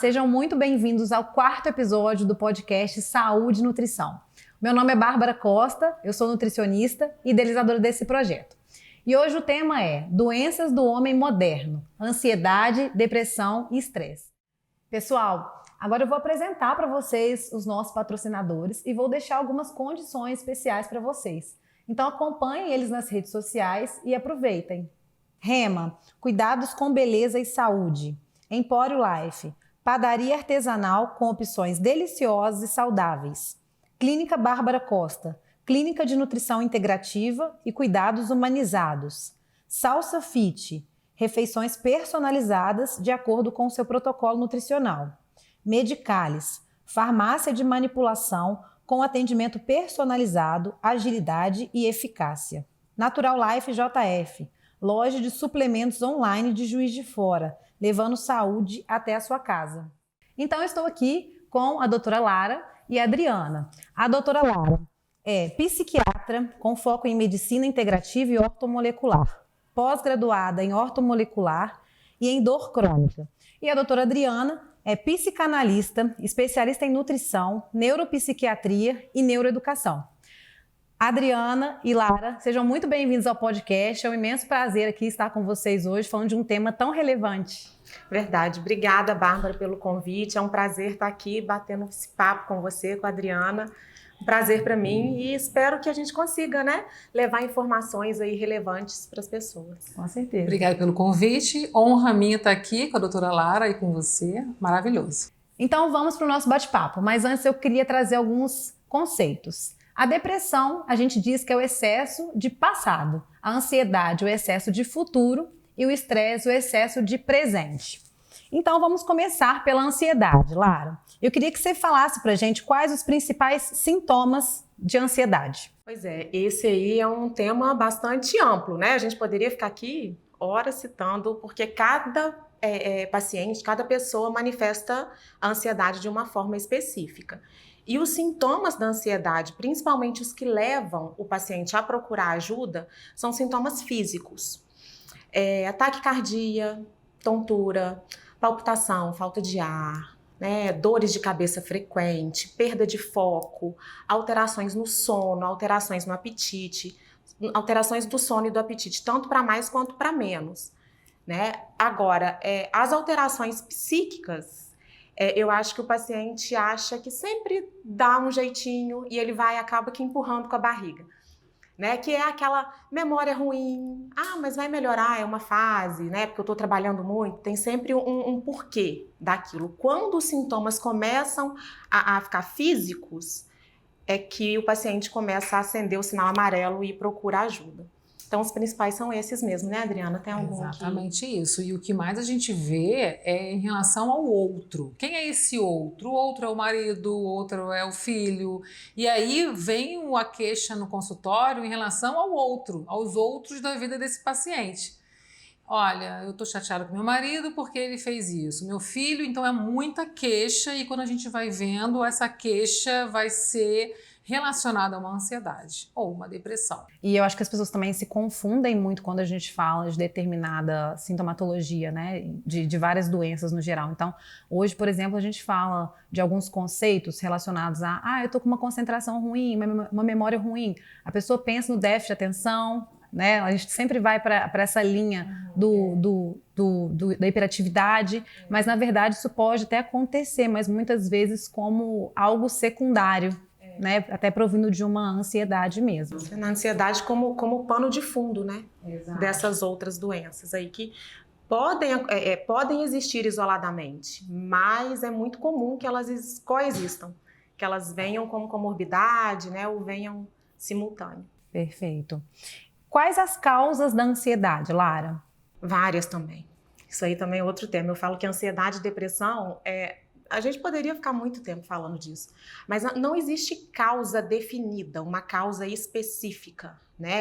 sejam muito bem-vindos ao 4º episódio do podcast Saúde e Nutrição. Meu nome é Bárbara Costa, eu sou nutricionista e idealizadora desse projeto. E hoje o tema é Doenças do Homem Moderno, Ansiedade, Depressão e Estresse. Pessoal, agora eu vou apresentar para vocês os nossos patrocinadores e vou deixar algumas condições especiais para vocês. Então acompanhem eles nas redes sociais e aproveitem. Rema, cuidados com beleza e saúde. Empório Life, padaria artesanal com opções deliciosas e saudáveis. Clínica Bárbara Costa, clínica de nutrição integrativa e cuidados humanizados. Salsa Fit, refeições personalizadas de acordo com o seu protocolo nutricional. Medicalis, farmácia de manipulação com atendimento personalizado, agilidade e eficácia. Natural Life JF, loja de suplementos online de Juiz de Fora, levando saúde até a sua casa. Então eu estou aqui com a doutora Lara e a Adriana. A doutora Lara é psiquiatra com foco em medicina integrativa e ortomolecular, pós-graduada em ortomolecular e em dor crônica. E a doutora Adriana é psicanalista, especialista em nutrição, neuropsiquiatria e neuroeducação. Adriana e Lara, sejam muito bem-vindos ao podcast. É um imenso prazer aqui estar com vocês hoje, falando de um tema tão relevante. Verdade. Obrigada, Bárbara, pelo convite. É um prazer estar aqui batendo esse papo com você, com a Adriana. Um prazer para mim e espero que a gente consiga, levar informações aí relevantes para as pessoas. Com certeza. Obrigada pelo convite. Honra minha estar aqui com a doutora Lara e com você. Maravilhoso. Então vamos para o nosso bate-papo, mas antes eu queria trazer alguns conceitos. A depressão, a gente diz que é o excesso de passado, a ansiedade, o excesso de futuro e o estresse, o excesso de presente. Então vamos começar pela ansiedade, Lara. Eu queria que você falasse pra gente quais os principais sintomas de ansiedade. Pois é, esse aí é um tema bastante amplo, né? A gente poderia ficar aqui horas citando, porque cada paciente, cada pessoa manifesta a ansiedade de uma forma específica. E os sintomas da ansiedade, principalmente os que levam o paciente a procurar ajuda, são sintomas físicos. Ataque cardíaco, tontura, palpitação, falta de ar, dores de cabeça frequente, perda de foco, alterações no sono, alterações no apetite, alterações do sono e do apetite, tanto para mais quanto para menos. Agora, as alterações psíquicas, eu acho que o paciente acha que sempre dá um jeitinho e ele acaba que empurrando com a barriga, que é aquela memória ruim, mas vai melhorar, é uma fase, porque eu estou trabalhando muito, tem sempre um porquê daquilo. Quando os sintomas começam a ficar físicos, é que o paciente começa a acender o sinal amarelo e procura ajuda. Então, os principais são esses mesmo, né, Adriana? Tem algum Exatamente isso. E o que mais a gente vê é em relação ao outro. Quem é esse outro? O outro é o marido, o outro é o filho. E aí vem a queixa no consultório em relação ao outro, aos outros da vida desse paciente. Olha, eu tô chateada com meu marido porque ele fez isso. Meu filho, então é muita queixa e quando a gente vai vendo, essa queixa vai ser relacionada a uma ansiedade ou uma depressão. E eu acho que as pessoas também se confundem muito quando a gente fala de determinada sintomatologia, de várias doenças no geral. Então, hoje, por exemplo, a gente fala de alguns conceitos relacionados a eu tô com uma concentração ruim, uma memória ruim. A pessoa pensa no déficit de atenção, a gente sempre vai para essa linha da hiperatividade, mas na verdade isso pode até acontecer, mas muitas vezes como algo secundário, até provindo de uma ansiedade mesmo. Na ansiedade como pano de fundo, Exato. Dessas outras doenças aí que podem existir isoladamente, mas é muito comum que elas coexistam, que elas venham como comorbidade, ou venham simultâneo. Perfeito. Quais as causas da ansiedade, Lara? Várias também. Isso aí também é outro tema. Eu falo que ansiedade e depressão a gente poderia ficar muito tempo falando disso, mas não existe causa definida, uma causa específica,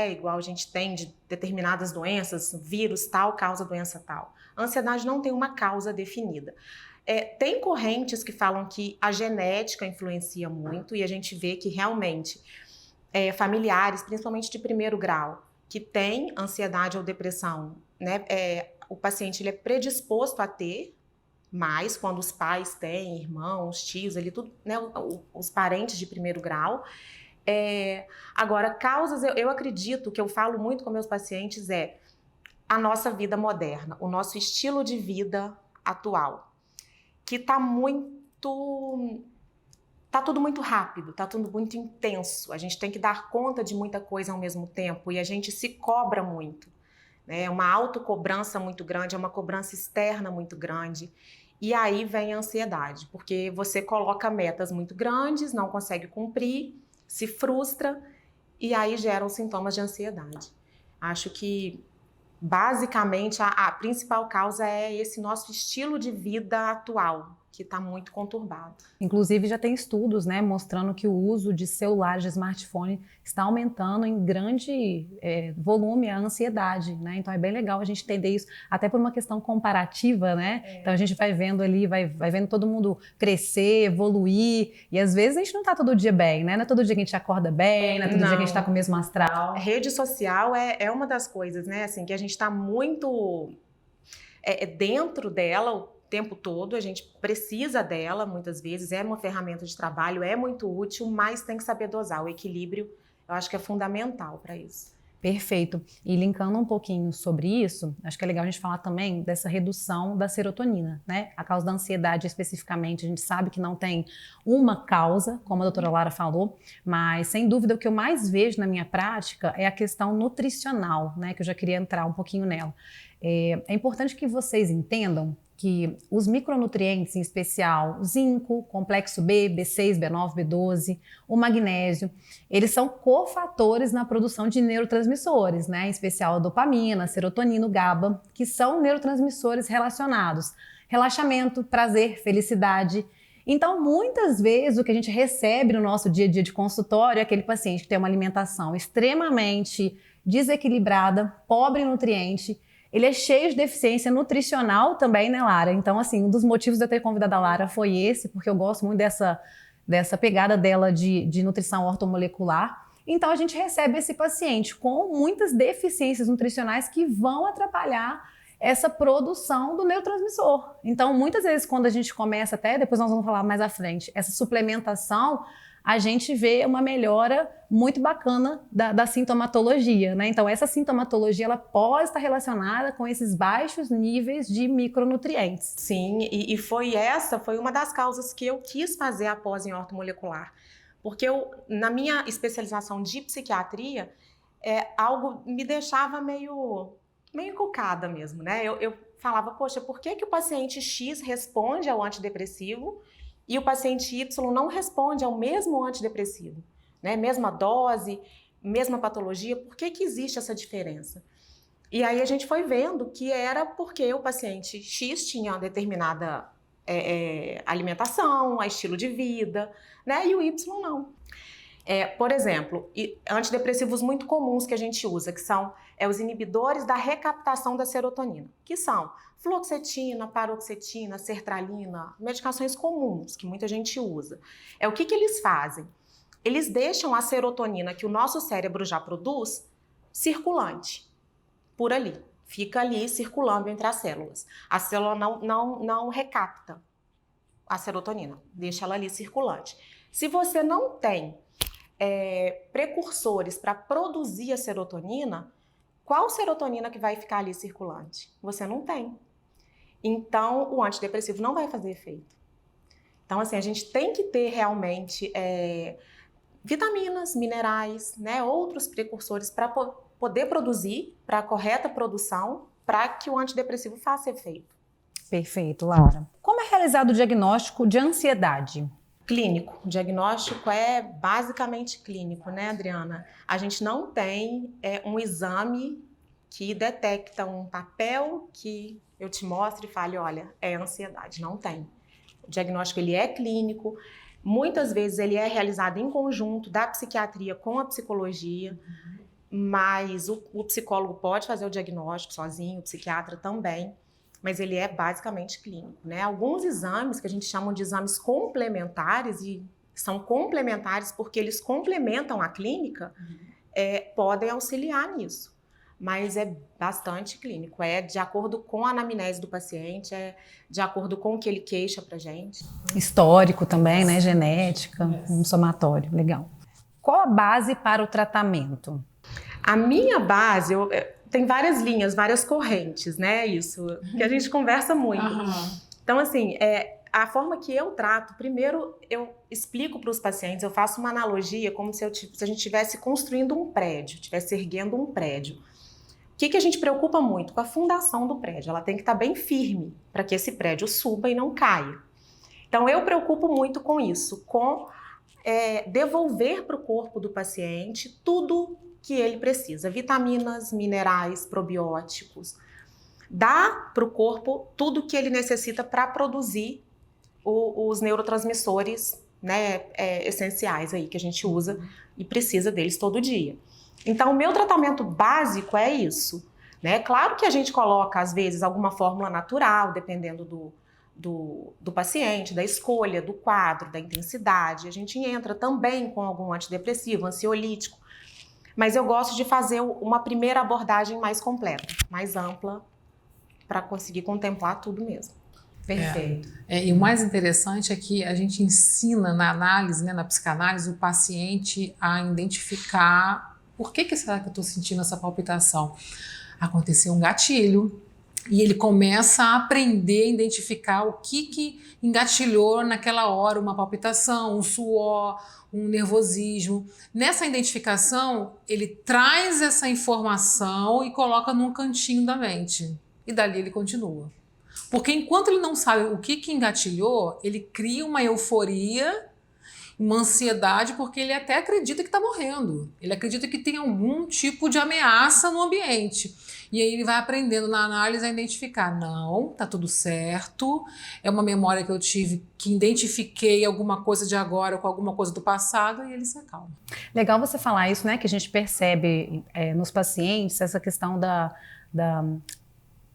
igual a gente tem de determinadas doenças, vírus tal, causa doença tal. A ansiedade não tem uma causa definida. Tem correntes que falam que a genética influencia muito e a gente vê que realmente familiares, principalmente de primeiro grau, que têm ansiedade ou depressão, o paciente ele é predisposto a ter, mais quando os pais têm irmãos, tios, ali tudo, né, os parentes de primeiro grau. Agora, causas, eu acredito, que eu falo muito com meus pacientes, a nossa vida moderna, o nosso estilo de vida atual, que tá tudo muito rápido, tá tudo muito intenso, a gente tem que dar conta de muita coisa ao mesmo tempo e a gente se cobra muito, né? É uma autocobrança muito grande, é uma cobrança externa muito grande. E aí vem a ansiedade, porque você coloca metas muito grandes, não consegue cumprir, se frustra e aí geram sintomas de ansiedade. Acho que, basicamente, a principal causa é esse nosso estilo de vida atual, que está muito conturbado. Inclusive, já tem estudos, né, mostrando que o uso de celulares, de smartphone, está aumentando em grande volume a ansiedade, né? Então, é bem legal a gente entender isso, até por uma questão comparativa, né? Então, a gente vai vendo ali, vai vendo todo mundo crescer, evoluir, e às vezes a gente não está todo dia bem, né? Não é todo dia que a gente acorda bem, não é todo dia que a gente está com o mesmo astral. Rede social é uma das coisas, né, assim, que a gente está muito dentro dela o tempo todo, a gente precisa dela muitas vezes, é uma ferramenta de trabalho, é muito útil, mas tem que saber dosar. O equilíbrio, eu acho que é fundamental para isso. Perfeito. E linkando um pouquinho sobre isso, acho que é legal a gente falar também dessa redução da serotonina, né? A causa da ansiedade especificamente, a gente sabe que não tem uma causa, como a doutora Lara falou, mas sem dúvida o que eu mais vejo na minha prática é a questão nutricional, né? Que eu já queria entrar um pouquinho nela. É importante que vocês entendam que os micronutrientes, em especial zinco, complexo B, B6, B9, B12, o magnésio, eles são cofatores na produção de neurotransmissores, né? Em especial a dopamina, a serotonina, o GABA, que são neurotransmissores relacionados. Relaxamento, prazer, felicidade. Então, muitas vezes, o que a gente recebe no nosso dia a dia de consultório é aquele paciente que tem uma alimentação extremamente desequilibrada, pobre em nutriente. Ele é cheio de deficiência nutricional também, né, Lara? Então, assim, um dos motivos de eu ter convidado a Lara foi esse, porque eu gosto muito dessa pegada dela de nutrição ortomolecular. Então, a gente recebe esse paciente com muitas deficiências nutricionais que vão atrapalhar essa produção do neurotransmissor. Então, muitas vezes, quando a gente começa, até depois nós vamos falar mais à frente, essa suplementação, a gente vê uma melhora muito bacana da sintomatologia, né? Então, essa sintomatologia, ela pode estar relacionada com esses baixos níveis de micronutrientes. Sim, e foi uma das causas que eu quis fazer a pós em ortomolecular. Porque na minha especialização de psiquiatria, algo me deixava meio encucada mesmo, né? Eu falava, poxa, por que o paciente X responde ao antidepressivo e o paciente Y não responde ao mesmo antidepressivo, né? Mesma dose, mesma patologia, por que existe essa diferença? E aí a gente foi vendo que era porque o paciente X tinha uma determinada alimentação, estilo de vida, né? E o Y não. Por exemplo, antidepressivos muito comuns que a gente usa, que são os inibidores da recaptação da serotonina, que são fluoxetina, paroxetina, sertralina, medicações comuns que muita gente usa. O que eles fazem? Eles deixam a serotonina que o nosso cérebro já produz circulante por ali, fica ali circulando entre as células. A célula não recapta a serotonina, deixa ela ali circulante. Se você não tem precursores para produzir a serotonina, qual serotonina que vai ficar ali circulante? Você não tem. Então, o antidepressivo não vai fazer efeito. Então, assim, a gente tem que ter realmente vitaminas, minerais, né, outros precursores para poder produzir, para a correta produção, para que o antidepressivo faça efeito. Perfeito, Lara. Como é realizado o diagnóstico de ansiedade? Clínico. O diagnóstico é basicamente clínico, né, Adriana? A gente não tem um exame que detecta um papel que eu te mostre e fale, olha, é ansiedade. Não tem. O diagnóstico ele é clínico. Muitas vezes ele é realizado em conjunto da psiquiatria com a psicologia, mas o psicólogo pode fazer o diagnóstico sozinho, o psiquiatra também. Mas ele é basicamente clínico, né? Alguns exames que a gente chama de exames complementares, e são complementares porque eles complementam a clínica, podem auxiliar nisso. mas é bastante clínico. É de acordo com a anamnese do paciente, é de acordo com o que ele queixa pra gente. Histórico também, né? Genética, um somatório. Legal. Qual a base para o tratamento? A minha base, tem várias linhas, várias correntes, né? Isso, que a gente conversa muito. Então, assim, a forma que eu trato, primeiro eu explico para os pacientes, eu faço uma analogia como se a gente estivesse construindo um prédio, estivesse erguendo um prédio. O que a gente preocupa muito? Com a fundação do prédio. Ela tem que estar bem firme para que esse prédio suba e não caia. Então, eu preocupo muito com isso, com devolver para o corpo do paciente tudo que ele precisa. Vitaminas, minerais, probióticos. Dá para o corpo tudo que ele necessita para produzir os neurotransmissores, né, essenciais aí que a gente usa e precisa deles todo dia. Então, o meu tratamento básico é isso, né? Claro que a gente coloca, às vezes, alguma fórmula natural, dependendo do paciente, da escolha, do quadro, da intensidade. A gente entra também com algum antidepressivo, ansiolítico, mas eu gosto de fazer uma primeira abordagem mais completa, mais ampla, para conseguir contemplar tudo mesmo. Perfeito. E o mais interessante é que a gente ensina na análise, né, na psicanálise, o paciente a identificar por que será que eu estou sentindo essa palpitação. Aconteceu um gatilho e ele começa a aprender a identificar o que engatilhou naquela hora uma palpitação, um suor, um nervosismo. Nessa identificação, ele traz essa informação e coloca num cantinho da mente. E dali ele continua. Porque enquanto ele não sabe o que engatilhou, ele cria uma euforia, uma ansiedade, porque ele até acredita que está morrendo. Ele acredita que tem algum tipo de ameaça no ambiente. E aí ele vai aprendendo na análise a identificar. Não, tá tudo certo. É uma memória que eu tive, que identifiquei alguma coisa de agora com alguma coisa do passado, e ele se acalma. Legal você falar isso, né? Que a gente percebe nos pacientes essa questão da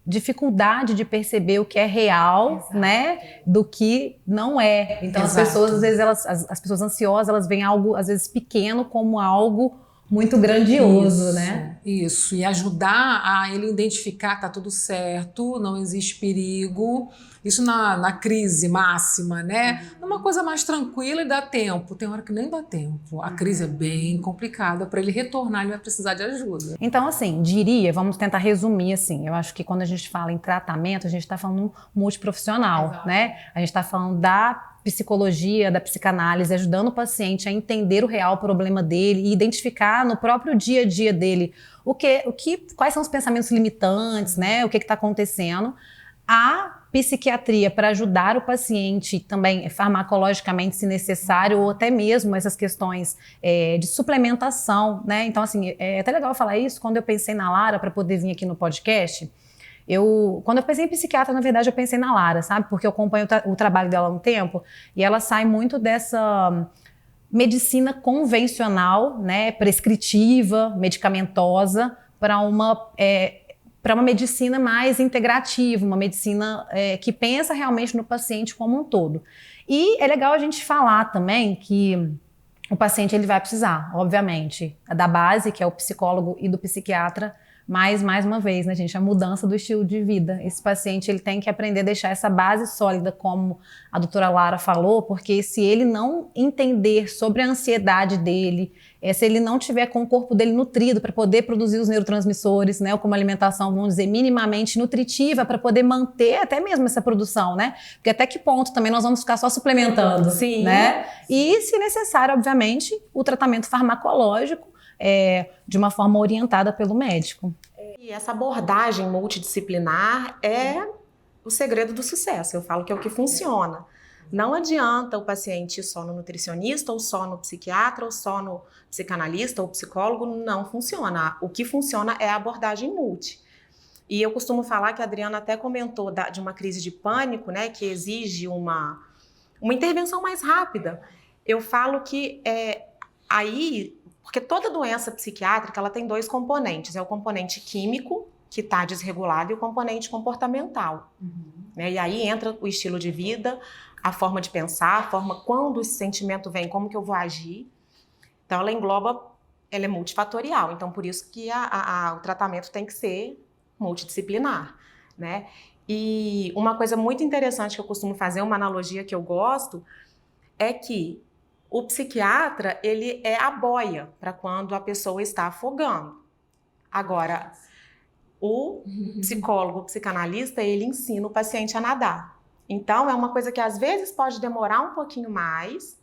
dificuldade de perceber o que é real, exato, né, do que não é. Então, exato, as pessoas, às vezes, as pessoas ansiosas, elas veem algo, às vezes, pequeno como algo muito grandioso, isso, né? Isso, e ajudar a ele identificar, tá tudo certo, não existe perigo. Isso na crise máxima, né? Numa coisa mais tranquila e dá tempo. Tem hora que nem dá tempo. A crise é bem complicada. Para ele retornar, ele vai precisar de ajuda. Então, assim, vamos tentar resumir, assim, eu acho que quando a gente fala em tratamento, a gente está falando multiprofissional, exato, né? A gente está falando da psicologia, da psicanálise, ajudando o paciente a entender o real problema dele e identificar no próprio dia a dia dele quais são os pensamentos limitantes, né? O que está acontecendo. A psiquiatria para ajudar o paciente também farmacologicamente, se necessário, ou até mesmo essas questões de suplementação, né? Então, assim, é até legal falar isso. Quando eu pensei na Lara para poder vir aqui no podcast, quando eu pensei em psiquiatra, na verdade, eu pensei na Lara, sabe? Porque eu acompanho o trabalho dela há um tempo e ela sai muito dessa medicina convencional, né? Prescritiva, medicamentosa, para uma medicina mais integrativa, uma medicina que pensa realmente no paciente como um todo. E é legal a gente falar também que o paciente ele vai precisar, obviamente, da base, que é o psicólogo e do psiquiatra, mas, mais uma vez, né, gente, a mudança do estilo de vida. Esse paciente ele tem que aprender a deixar essa base sólida, como a doutora Lara falou, porque se ele não entender sobre a ansiedade dele, se ele não tiver com o corpo dele nutrido para poder produzir os neurotransmissores, né, ou com uma alimentação, vamos dizer, minimamente nutritiva para poder manter até mesmo essa produção, né? Porque até que ponto também nós vamos ficar só suplementando, sim, né? E, se necessário, obviamente, o tratamento farmacológico de uma forma orientada pelo médico. E essa abordagem multidisciplinar é o segredo do sucesso. Eu falo que é o que funciona. Não adianta o paciente ir só no nutricionista, ou só no psiquiatra, ou só no psicanalista, ou psicólogo. Não funciona. O que funciona é a abordagem multi. E eu costumo falar que a Adriana até comentou de uma crise de pânico, né, que exige uma intervenção mais rápida. Eu falo que porque toda doença psiquiátrica ela tem dois componentes. É o componente químico, que está desregulado, e o componente comportamental. Né? E aí entra o estilo de vida, a forma de pensar, a forma quando esse sentimento vem, como que eu vou agir. Então ela engloba ela é multifatorial, então por isso que o tratamento tem que ser multidisciplinar, né? E uma coisa muito interessante que eu costumo fazer, uma analogia que eu gosto, é que o psiquiatra, ele é a boia para quando a pessoa está afogando. Agora, o psicólogo, o psicanalista, ele ensina o paciente a nadar. Então, é uma coisa que às vezes pode demorar um pouquinho mais,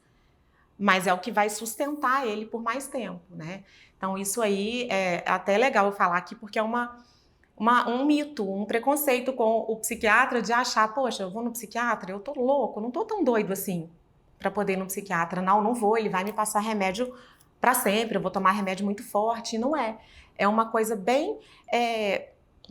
mas é o que vai sustentar ele por mais tempo, né? Então, isso aí é até legal eu falar aqui, porque é um mito, um preconceito com o psiquiatra de achar, poxa, eu vou no psiquiatra, eu tô louco, eu não tô tão doido assim para poder ir no psiquiatra. Não vou, ele vai me passar remédio para sempre, eu vou tomar remédio muito forte. E não é. É uma coisa bem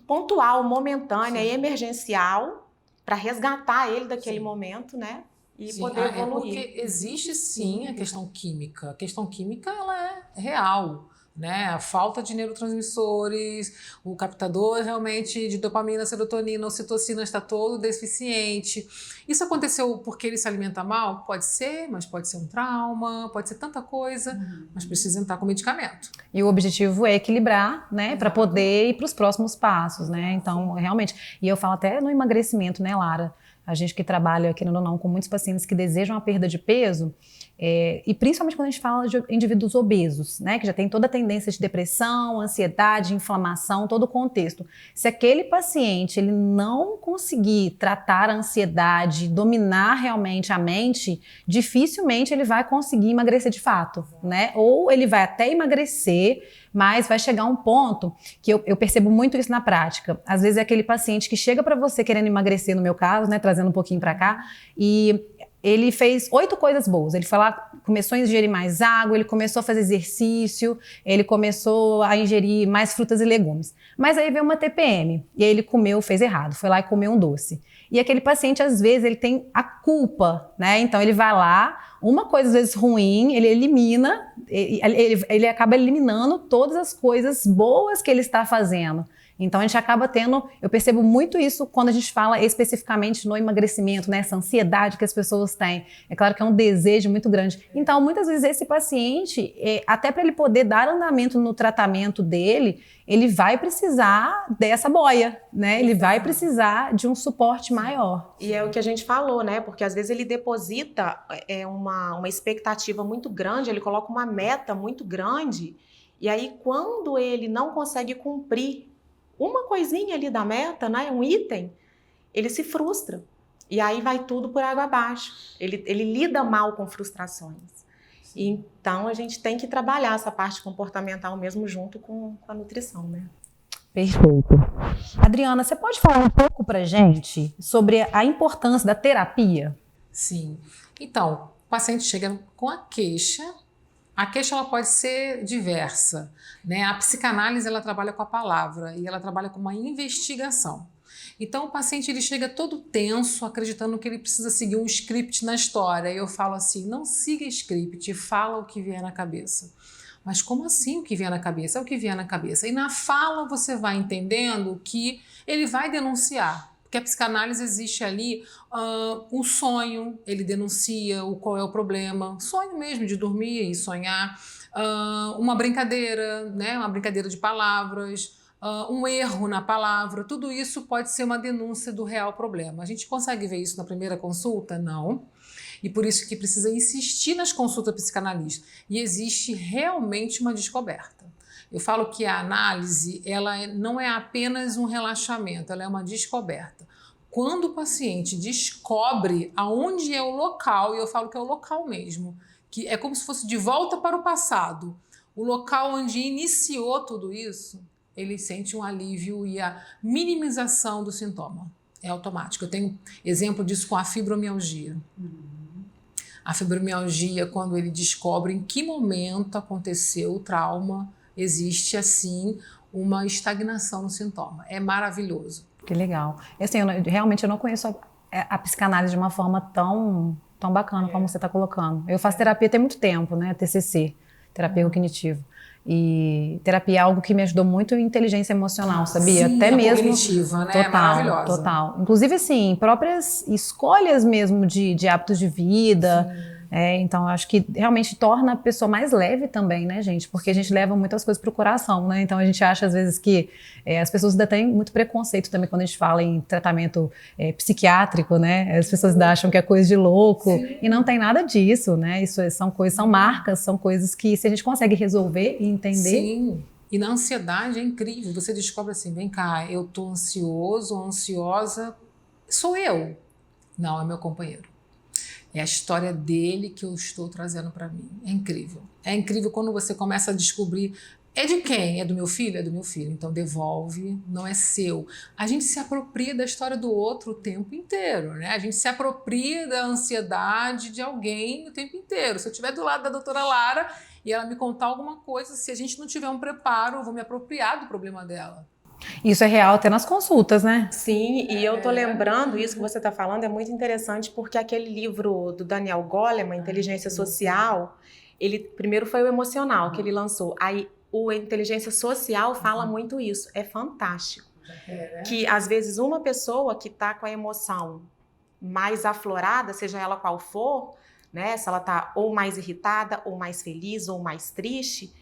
pontual, momentânea e emergencial para resgatar ele daquele momento, né? E poder evoluir. Porque existe sim a questão química. A questão química, ela é real. Né? A falta de neurotransmissores, o captador realmente de dopamina, serotonina, ocitocina está todo deficiente. Isso aconteceu porque ele se alimenta mal? Pode ser, mas pode ser um trauma, pode ser tanta coisa, mas precisa entrar com medicamento. E o objetivo é equilibrar, né, para poder ir para os próximos passos, né? Então, realmente, e eu falo até no emagrecimento, né, Lara? A gente que trabalha, querendo ou não, com muitos pacientes que desejam a perda de peso, e principalmente quando a gente fala de indivíduos obesos, né, que já tem toda a tendência de depressão, ansiedade, inflamação, todo o contexto. Se aquele paciente ele não conseguir tratar a ansiedade, dominar realmente a mente, dificilmente ele vai conseguir emagrecer de fato, né? Ou ele vai até emagrecer, mas vai chegar um ponto que eu percebo muito isso na prática. Às vezes é aquele paciente que chega para você querendo emagrecer, no meu caso, né, trazendo um pouquinho para cá, e ele fez 8 coisas boas. Ele foi lá, começou a ingerir mais água, ele começou a fazer exercício, ele começou a ingerir mais frutas e legumes. Mas aí veio uma TPM, e aí ele fez errado, foi lá e comeu um doce. E aquele paciente, às vezes, ele tem a culpa, né? Então ele vai lá, uma coisa às vezes ruim, ele elimina, ele acaba eliminando todas as coisas boas que ele está fazendo. Então a gente acaba tendo, eu percebo muito isso quando a gente fala especificamente no emagrecimento, né? Essa ansiedade que as pessoas têm. É claro que é um desejo muito grande. Então muitas vezes esse paciente, até para ele poder dar andamento no tratamento dele, ele vai precisar dessa boia, né? Ele vai precisar de um suporte maior. E é o que a gente falou, né? Porque às vezes ele deposita uma expectativa muito grande, ele coloca uma meta muito grande, e aí quando ele não consegue cumprir uma coisinha ali da meta, né, um item, ele se frustra. E aí vai tudo por água abaixo. Ele lida mal com frustrações. Então, a gente tem que trabalhar essa parte comportamental mesmo junto com a nutrição, né? Perfeito. Adriana, você pode falar um pouco pra gente sobre a importância da terapia? Sim. Então, o paciente chega com a queixa. A queixa ela pode ser diversa, né? A psicanálise ela trabalha com a palavra e ela trabalha com uma investigação. Então o paciente ele chega todo tenso, acreditando que ele precisa seguir um script na história. E eu falo assim, não siga script, fala o que vier na cabeça. Mas como assim o que vier na cabeça? É o que vier na cabeça. E na fala você vai entendendo que ele vai denunciar. Porque a psicanálise existe ali um sonho, ele denuncia qual é o problema, sonho mesmo de dormir e sonhar, uma brincadeira, né, uma brincadeira de palavras, um erro na palavra, tudo isso pode ser uma denúncia do real problema. A gente consegue ver isso na primeira consulta? Não. E por isso que precisa insistir nas consultas psicanalistas. E existe realmente uma descoberta. Eu falo que a análise ela não é apenas um relaxamento, ela é uma descoberta. Quando o paciente descobre aonde é o local, e eu falo que é o local mesmo, que é como se fosse de volta para o passado, o local onde iniciou tudo isso, ele sente um alívio e a minimização do sintoma. É automático. Eu tenho exemplo disso com a fibromialgia. A fibromialgia, quando ele descobre em que momento aconteceu o trauma, existe, assim, uma estagnação no sintoma. É maravilhoso. Que legal. Assim, realmente eu não conheço a psicanálise de uma forma tão bacana como você está colocando. Eu faço terapia tem muito tempo, né? TCC, terapia cognitiva. E terapia é algo que me ajudou muito em inteligência emocional, sabia? Sim, até mesmo cognitiva, né? Total, maravilhosa. Total. Inclusive, assim, próprias escolhas mesmo de hábitos de vida. Então, eu acho que realmente torna a pessoa mais leve também, né, gente? Porque a gente leva muitas coisas pro coração, né? Então, a gente acha, às vezes, que as pessoas ainda têm muito preconceito também quando a gente fala em tratamento psiquiátrico, né? As pessoas ainda acham que é coisa de louco. Sim. E não tem nada disso, né? São marcas, são coisas que se a gente consegue resolver e entender... Sim. E na ansiedade é incrível, você descobre assim, vem cá, eu tô ansioso ou ansiosa, sou eu. Não, é meu companheiro. É a história dele que eu estou trazendo para mim. É incrível. É incrível quando você começa a descobrir, é de quem? É do meu filho? É do meu filho. Então devolve, não é seu. A gente se apropria da história do outro o tempo inteiro, né? A gente se apropria da ansiedade de alguém o tempo inteiro. Se eu estiver do lado da doutora Lara e ela me contar alguma coisa, se a gente não tiver um preparo, eu vou me apropriar do problema dela. Isso é real até nas consultas, né? Sim, e eu tô lembrando, isso que você está falando é muito interessante, porque aquele livro do Daniel Goleman, Inteligência Social, ele primeiro foi o emocional que ele lançou, aí o Inteligência Social fala muito isso, é fantástico. Que às vezes uma pessoa que está com a emoção mais aflorada, seja ela qual for, né, se ela está ou mais irritada, ou mais feliz, ou mais triste,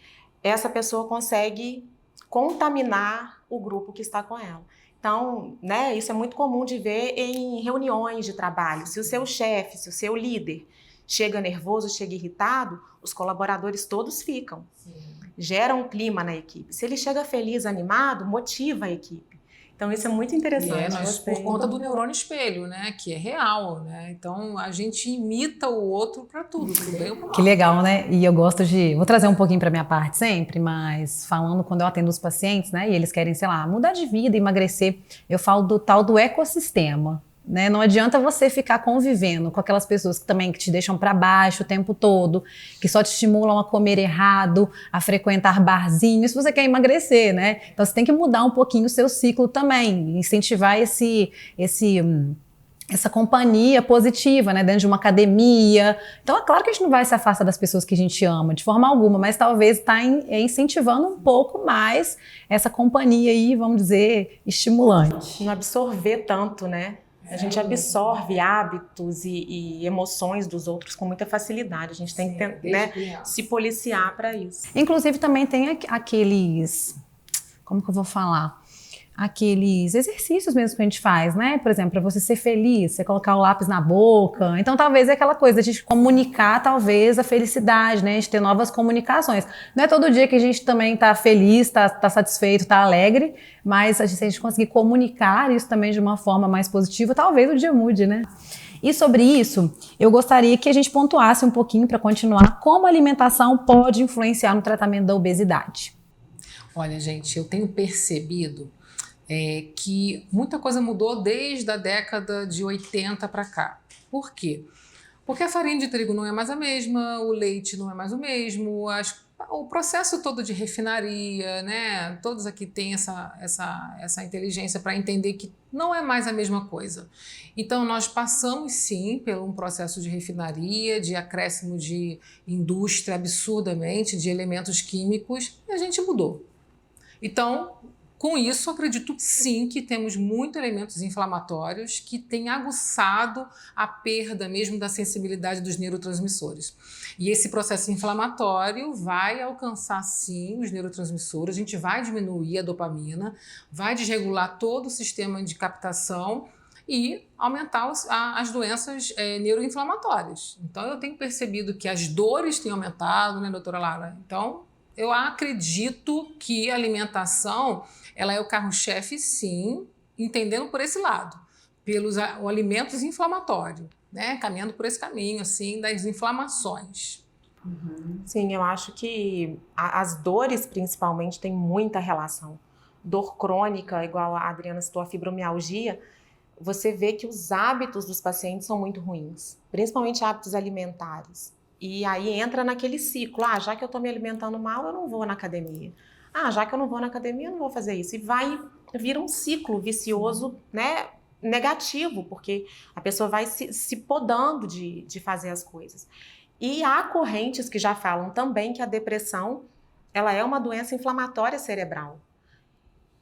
essa pessoa consegue contaminar o grupo que está com ela. Então, né, isso é muito comum de ver em reuniões de trabalho. Se o seu chefe, se o seu líder chega nervoso, chega irritado, os colaboradores todos ficam. Sim. Gera um clima na equipe. Se ele chega feliz, animado, motiva a equipe. Então, isso é muito interessante. Por conta do neurônio espelho, né? Que é real, né? Então, a gente imita o outro para tudo, pro bem ou pro mal. Que legal, né? E eu gosto vou trazer um pouquinho para minha parte sempre, mas falando quando eu atendo os pacientes, né? E eles querem, sei lá, mudar de vida, emagrecer, eu falo do tal do ecossistema. Né? Não adianta você ficar convivendo com aquelas pessoas que te deixam para baixo o tempo todo, que só te estimulam a comer errado, a frequentar barzinhos, se você quer emagrecer, né? Então você tem que mudar um pouquinho o seu ciclo também, incentivar essa companhia positiva, né, dentro de uma academia. Então é claro que a gente não vai se afastar das pessoas que a gente ama, de forma alguma, mas talvez está incentivando um pouco mais essa companhia aí, vamos dizer, estimulante. Não absorver tanto, né? A gente absorve hábitos e emoções dos outros com muita facilidade. A gente tem que se policiar para isso. Inclusive também tem aqueles... Como que eu vou falar? Aqueles exercícios mesmo que a gente faz, né? Por exemplo, para você ser feliz, você colocar o lápis na boca. Então, talvez é aquela coisa de a gente comunicar, talvez, a felicidade, né? A gente ter novas comunicações. Não é todo dia que a gente também tá feliz, tá satisfeito, tá alegre, mas se a gente conseguir comunicar isso também de uma forma mais positiva, talvez o dia mude, né? E sobre isso, eu gostaria que a gente pontuasse um pouquinho para continuar como a alimentação pode influenciar no tratamento da obesidade. Olha, gente, eu tenho percebido que muita coisa mudou desde a década de 80 para cá. Por quê? Porque a farinha de trigo não é mais a mesma, o leite não é mais o mesmo, o processo todo de refinaria, né? Todos aqui têm essa inteligência para entender que não é mais a mesma coisa. Então, nós passamos, sim, por um processo de refinaria, de acréscimo de indústria absurdamente, de elementos químicos, e a gente mudou. Então, com isso, acredito sim que temos muitos elementos inflamatórios que têm aguçado a perda mesmo da sensibilidade dos neurotransmissores. E esse processo inflamatório vai alcançar sim os neurotransmissores, a gente vai diminuir a dopamina, vai desregular todo o sistema de captação e aumentar as doenças neuroinflamatórias. Então, eu tenho percebido que as dores têm aumentado, né, doutora Lara? Então, eu acredito que a alimentação ela é o carro-chefe, sim, entendendo por esse lado, pelos alimentos inflamatórios, né? Caminhando por esse caminho, assim, das inflamações. Uhum. Sim, eu acho que as dores, principalmente, têm muita relação. Dor crônica, igual a Adriana citou, a fibromialgia, você vê que os hábitos dos pacientes são muito ruins, principalmente hábitos alimentares. E aí entra naquele ciclo, já que eu estou me alimentando mal, eu não vou na academia. Já que eu não vou na academia, eu não vou fazer isso. E vira um ciclo vicioso, né, negativo, porque a pessoa vai se podando de fazer as coisas. E há correntes que já falam também que a depressão ela é uma doença inflamatória cerebral.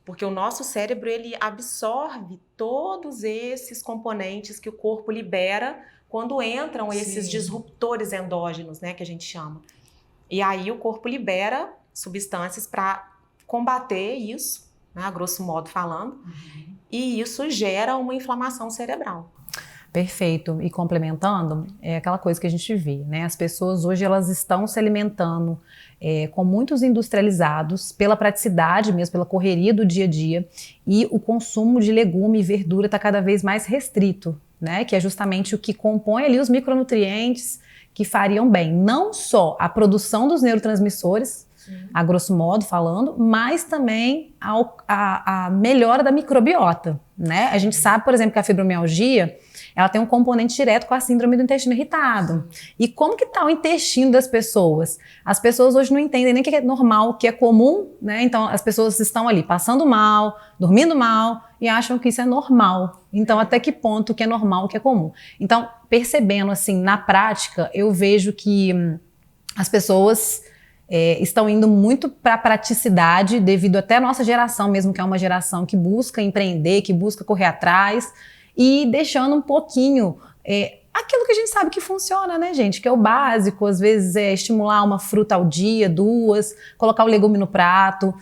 Porque o nosso cérebro, ele absorve todos esses componentes que o corpo libera quando entram esses disruptores endógenos, né, que a gente chama. E aí o corpo libera substâncias para combater isso, né, a grosso modo falando, e isso gera uma inflamação cerebral. Perfeito. E complementando, é aquela coisa que a gente vê, né? As pessoas hoje elas estão se alimentando com muitos industrializados, pela praticidade mesmo, pela correria do dia a dia, e o consumo de legume e verdura está cada vez mais restrito, né? Que é justamente o que compõe ali os micronutrientes que fariam bem, não só a produção dos neurotransmissores, a grosso modo falando, mas também a melhora da microbiota, né? A gente sabe, por exemplo, que a fibromialgia ela tem um componente direto com a síndrome do intestino irritado. E como que está o intestino das pessoas? As pessoas hoje não entendem nem o que é normal, o que é comum, né? Então as pessoas estão ali passando mal, dormindo mal e acham que isso é normal. Então até que ponto que é normal, o que é comum? Então percebendo assim, na prática, eu vejo que as pessoas estão indo muito para a praticidade devido até a nossa geração mesmo, que é uma geração que busca empreender, que busca correr atrás, e deixando um pouquinho aquilo que a gente sabe que funciona, né, gente? Que é o básico, às vezes é estimular uma fruta ao dia, 2, colocar o legume no prato,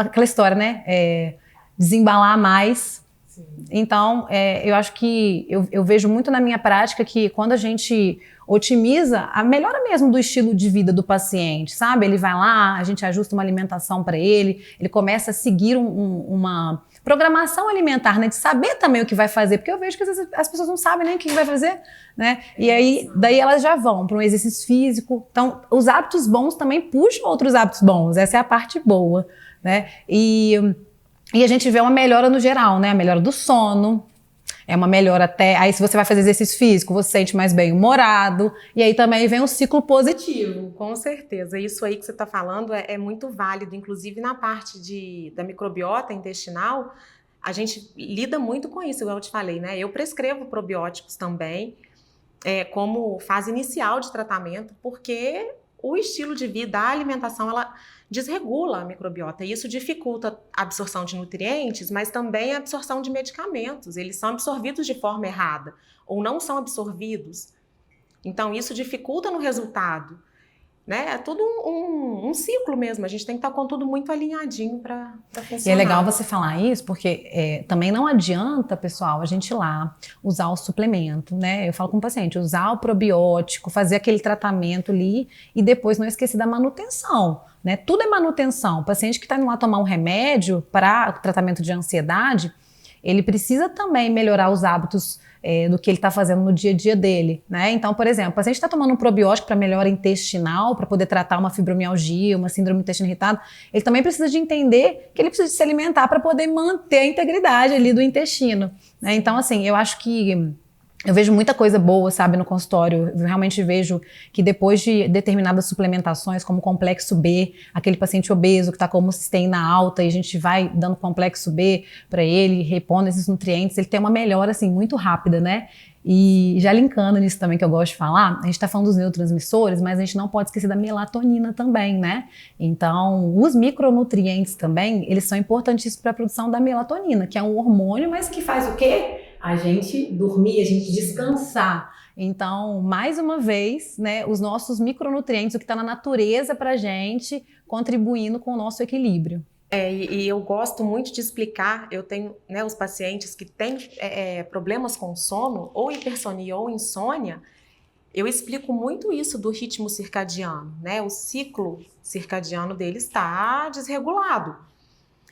aquela história, né? Desembalar mais. Sim. Então, eu acho que eu vejo muito na minha prática que quando a gente otimiza a melhora mesmo do estilo de vida do paciente, sabe? Ele vai lá, a gente ajusta uma alimentação para ele começa a seguir uma programação alimentar, né? De saber também o que vai fazer, porque eu vejo que às vezes as pessoas não sabem nem o que vai fazer, né? E aí, daí elas já vão para um exercício físico. Então, os hábitos bons também puxam outros hábitos bons, essa é a parte boa, né? E a gente vê uma melhora no geral, né? A melhora do sono, uma melhora até... Aí se você vai fazer exercício físico, você se sente mais bem-humorado, e aí também vem um ciclo positivo. Com certeza, isso aí que você está falando é muito válido, inclusive na parte da microbiota intestinal, a gente lida muito com isso, igual eu te falei, né? Eu prescrevo probióticos também, como fase inicial de tratamento, porque o estilo de vida, a alimentação, ela desregula a microbiota e isso dificulta a absorção de nutrientes, mas também a absorção de medicamentos. Eles são absorvidos de forma errada ou não são absorvidos. Então, isso dificulta no resultado. Né? É tudo um ciclo mesmo, a gente tem que estar com tudo muito alinhadinho para funcionar. E é legal você falar isso, porque também não adianta, pessoal, a gente ir lá usar o suplemento, né? Eu falo com o paciente, usar o probiótico, fazer aquele tratamento ali e depois não esquecer da manutenção, né? Tudo é manutenção. O paciente que está indo lá tomar um remédio para o tratamento de ansiedade, ele precisa também melhorar os hábitos do que ele está fazendo no dia a dia dele, né? Então, por exemplo, o paciente está tomando um probiótico para melhora intestinal, para poder tratar uma fibromialgia, uma síndrome do intestino irritado, ele também precisa de entender que ele precisa se alimentar para poder manter a integridade ali do intestino, né? Então, assim, eu acho que eu vejo muita coisa boa, sabe, no consultório. Eu realmente vejo que depois de determinadas suplementações, como complexo B, aquele paciente obeso que está com homocisteína alta e a gente vai dando complexo B para ele, repondo esses nutrientes, ele tem uma melhora, assim, muito rápida, né? E já linkando nisso também que eu gosto de falar, a gente está falando dos neurotransmissores, mas a gente não pode esquecer da melatonina também, né? Então, os micronutrientes também, eles são importantíssimos para a produção da melatonina, que é um hormônio, mas que faz o quê? A gente dormir, a gente descansar. Então, mais uma vez, né, os nossos micronutrientes, o que está na natureza para a gente, contribuindo com o nosso equilíbrio. E eu gosto muito de explicar, eu tenho, né, os pacientes que têm problemas com sono, ou hipersonia ou insônia, eu explico muito isso do ritmo circadiano, né? O ciclo circadiano dele está desregulado.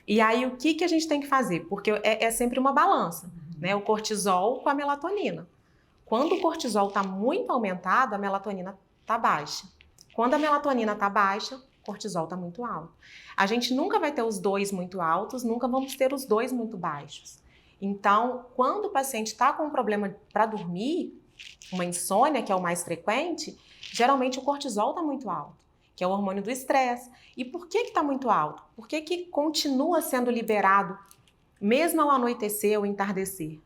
E aí, o que a gente tem que fazer? Porque é sempre uma balança, né? O cortisol com a melatonina. Quando o cortisol está muito aumentado, a melatonina está baixa. Quando a melatonina está baixa, o cortisol está muito alto. A gente nunca vai ter os dois muito altos, nunca vamos ter os dois muito baixos. Então, quando o paciente está com um problema para dormir, uma insônia, que é o mais frequente, geralmente o cortisol está muito alto, que é o hormônio do estresse. E por que está muito alto? Por que continua sendo liberado, mesmo ao anoitecer ou entardecer?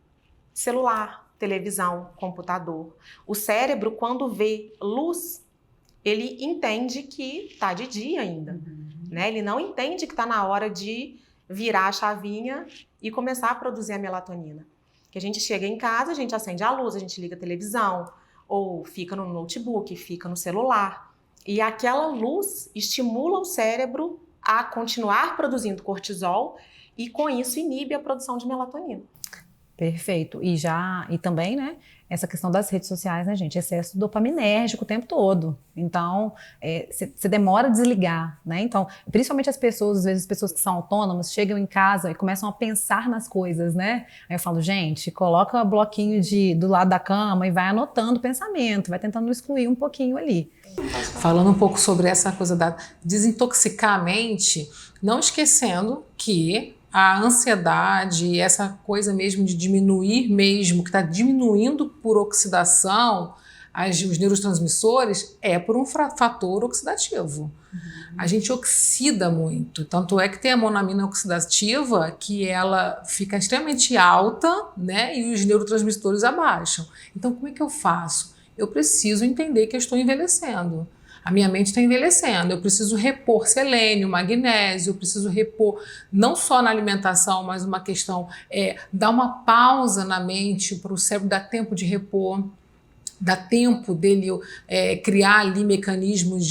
Celular, televisão, computador. O cérebro, quando vê luz, ele entende que está de dia ainda. Né? Ele não entende que está na hora de virar a chavinha e começar a produzir a melatonina. Que a gente chega em casa, a gente acende a luz, a gente liga a televisão, ou fica no notebook, fica no celular. E aquela luz estimula o cérebro a continuar produzindo cortisol e com isso inibe a produção de melatonina. Perfeito. E também, né, essa questão das redes sociais, né, gente? Excesso dopaminérgico o tempo todo. Então, você demora a desligar, né? Então, principalmente as pessoas, às vezes as pessoas que são autônomas, chegam em casa e começam a pensar nas coisas, né? Aí eu falo, gente, coloca o bloquinho do lado da cama e vai anotando o pensamento, vai tentando excluir um pouquinho ali. Falando um pouco sobre essa coisa da desintoxicar a mente, não esquecendo que a ansiedade, essa coisa mesmo de diminuir mesmo, que está diminuindo por oxidação, os neurotransmissores, é por um fator oxidativo. A gente oxida muito, tanto é que tem a monamina oxidativa, que ela fica extremamente alta, né, e os neurotransmissores abaixam. Então, como é que eu faço? Eu preciso entender que eu estou envelhecendo. A minha mente está envelhecendo, eu preciso repor selênio, magnésio, eu preciso repor não só na alimentação, mas uma questão dar uma pausa na mente para o cérebro dar tempo de repor, dá tempo dele criar ali mecanismos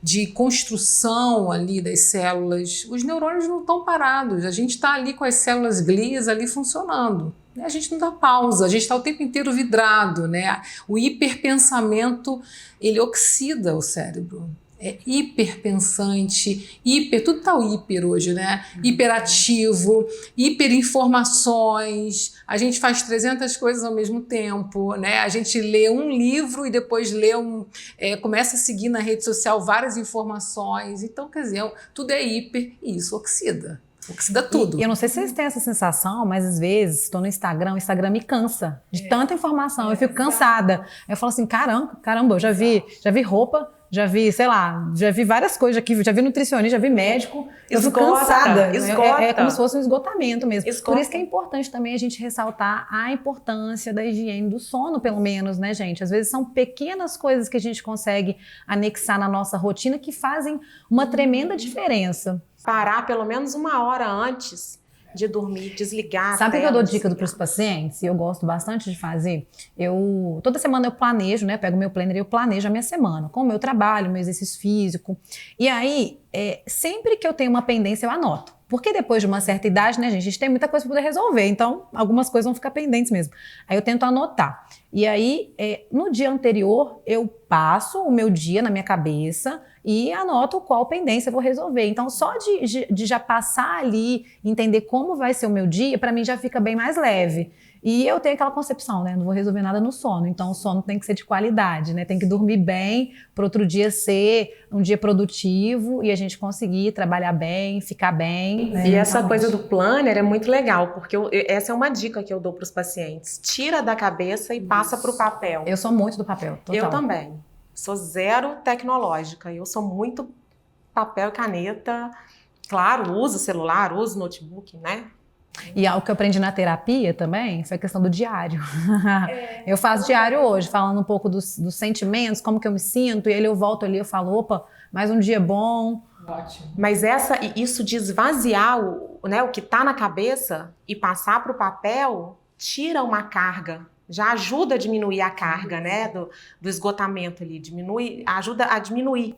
de construção ali das células. Os neurônios não estão parados, a gente está ali com as células glias ali funcionando. A gente não dá pausa, a gente está o tempo inteiro vidrado, né? O hiperpensamento, ele oxida o cérebro. É hiperpensante, tudo tá o hiper hoje, né? Hiperativo, hiperinformações, a gente faz 300 coisas ao mesmo tempo, né? A gente lê um livro e depois começa a seguir na rede social várias informações, então, quer dizer, tudo é hiper e isso oxida tudo. E eu não sei se vocês têm essa sensação, mas às vezes estou no Instagram, o Instagram me cansa de tanta informação, eu fico cansada. Aí eu falo assim, caramba, eu já vi roupa, já vi, sei lá, já vi várias coisas aqui, já vi nutricionista, já vi médico, eu fico cansada. É como se fosse um esgotamento mesmo. Por isso que é importante também a gente ressaltar a importância da higiene do sono, pelo menos, né, gente? Às vezes são pequenas coisas que a gente consegue anexar na nossa rotina que fazem uma tremenda diferença. Parar pelo menos 1 hora antes de dormir, desligar. Sabe o que eu dou dica para os pacientes? E eu gosto bastante de fazer. Toda semana eu planejo, né? Pego meu planner e eu planejo a minha semana, com o meu trabalho, meu exercício físico. E aí, sempre que eu tenho uma pendência, eu anoto. Porque depois de uma certa idade, né, gente, a gente tem muita coisa para poder resolver. Então, algumas coisas vão ficar pendentes mesmo. Aí eu tento anotar. E aí, no dia anterior, eu passo o meu dia na minha cabeça e anoto qual pendência eu vou resolver. Então, só de já passar ali, entender como vai ser o meu dia, para mim já fica bem mais leve. E eu tenho aquela concepção, né? Não vou resolver nada no sono. Então, o sono tem que ser de qualidade, né? Tem que dormir bem para outro dia ser um dia produtivo e a gente conseguir trabalhar bem, ficar bem. E essa coisa do planner é muito legal, porque essa é uma dica que eu dou para os pacientes. Tira da cabeça e passa para o papel. Eu sou muito do papel, total. Eu também. Sou zero tecnológica. Eu sou muito papel e caneta. Claro, uso celular, uso notebook, né? E algo que eu aprendi na terapia também foi a questão do diário. Eu faço diário hoje, falando um pouco dos sentimentos, como que eu me sinto, e aí eu volto ali e falo, opa, mais um dia bom. Ótimo. Mas isso de esvaziar o que está na cabeça e passar para o papel, tira uma carga, já ajuda a diminuir a carga, né, do esgotamento ali, ajuda a diminuir.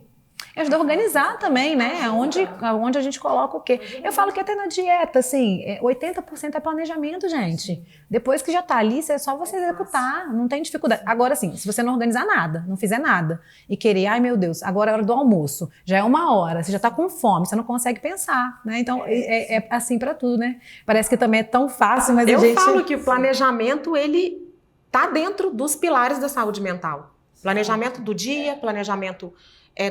Ajuda a organizar também, né? Onde a gente coloca o quê? Eu falo que até na dieta, assim, 80% é planejamento, gente. Depois que já tá ali, é só você executar, não tem dificuldade. Agora, assim, se você não organizar nada, não fizer nada, e querer, ai meu Deus, agora é hora do almoço, já é 1 hora, você já tá com fome, você não consegue pensar, né? Então, é assim pra tudo, né? Parece que também é tão fácil, mas eu falo que o planejamento, ele tá dentro dos pilares da saúde mental. Planejamento do dia, planejamento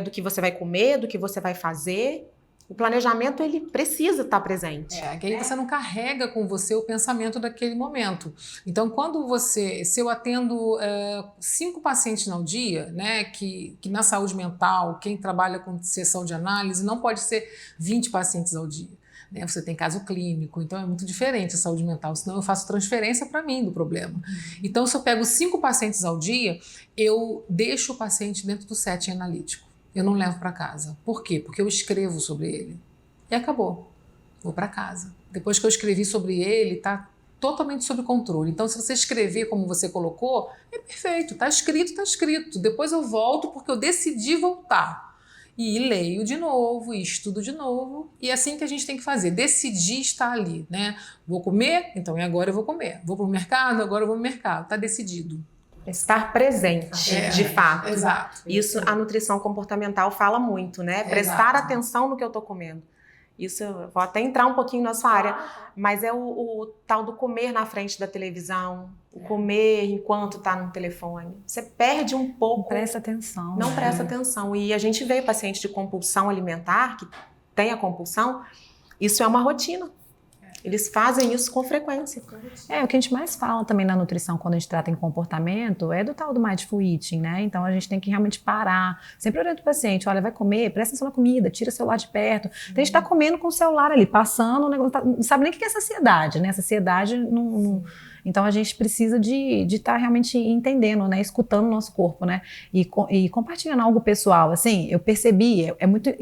do que você vai comer, do que você vai fazer. O planejamento, ele precisa estar presente. Que aí você não carrega com você o pensamento daquele momento. Então, se eu atendo 5 pacientes ao dia, né, que na saúde mental, quem trabalha com sessão de análise, não pode ser 20 pacientes ao dia. Né? Você tem caso clínico, então é muito diferente a saúde mental, senão eu faço transferência para mim do problema. Então, se eu pego 5 pacientes ao dia, eu deixo o paciente dentro do setting analítico. Eu não levo para casa. Por quê? Porque eu escrevo sobre ele. E acabou. vou para casa. Depois que eu escrevi sobre ele, tá totalmente sob controle. Então, se você escrever como você colocou, é perfeito, tá escrito, tá escrito. Depois eu volto porque eu decidi voltar. E leio de novo, e estudo de novo. E é assim que a gente tem que fazer, decidir estar ali, né? Vou comer? Então agora eu vou comer. Vou pro mercado? Agora eu vou no mercado. Tá decidido. Estar presente, de fato. Exato. Isso a nutrição comportamental fala muito, né? Prestar atenção no que eu tô comendo. Isso, eu vou até entrar um pouquinho na sua área, mas é o tal do comer na frente da televisão, o comer enquanto tá no telefone. Você perde um pouco. Não presta atenção. Não presta atenção. E a gente vê paciente de compulsão alimentar, que tem a compulsão, isso é uma rotina. Eles fazem isso com frequência. O que a gente mais fala também na nutrição quando a gente trata em comportamento é do tal do mindful eating, né? Então a gente tem que realmente parar. Sempre oriento o paciente, olha, vai comer, presta atenção na comida, tira o celular de perto. Então a gente tá comendo com o celular ali, passando, o negócio, não sabe nem o que é saciedade, né? Saciedade não. Então a gente precisa de estar realmente entendendo, né? Escutando o nosso corpo, né? E compartilhando algo pessoal, assim, eu percebi, é muito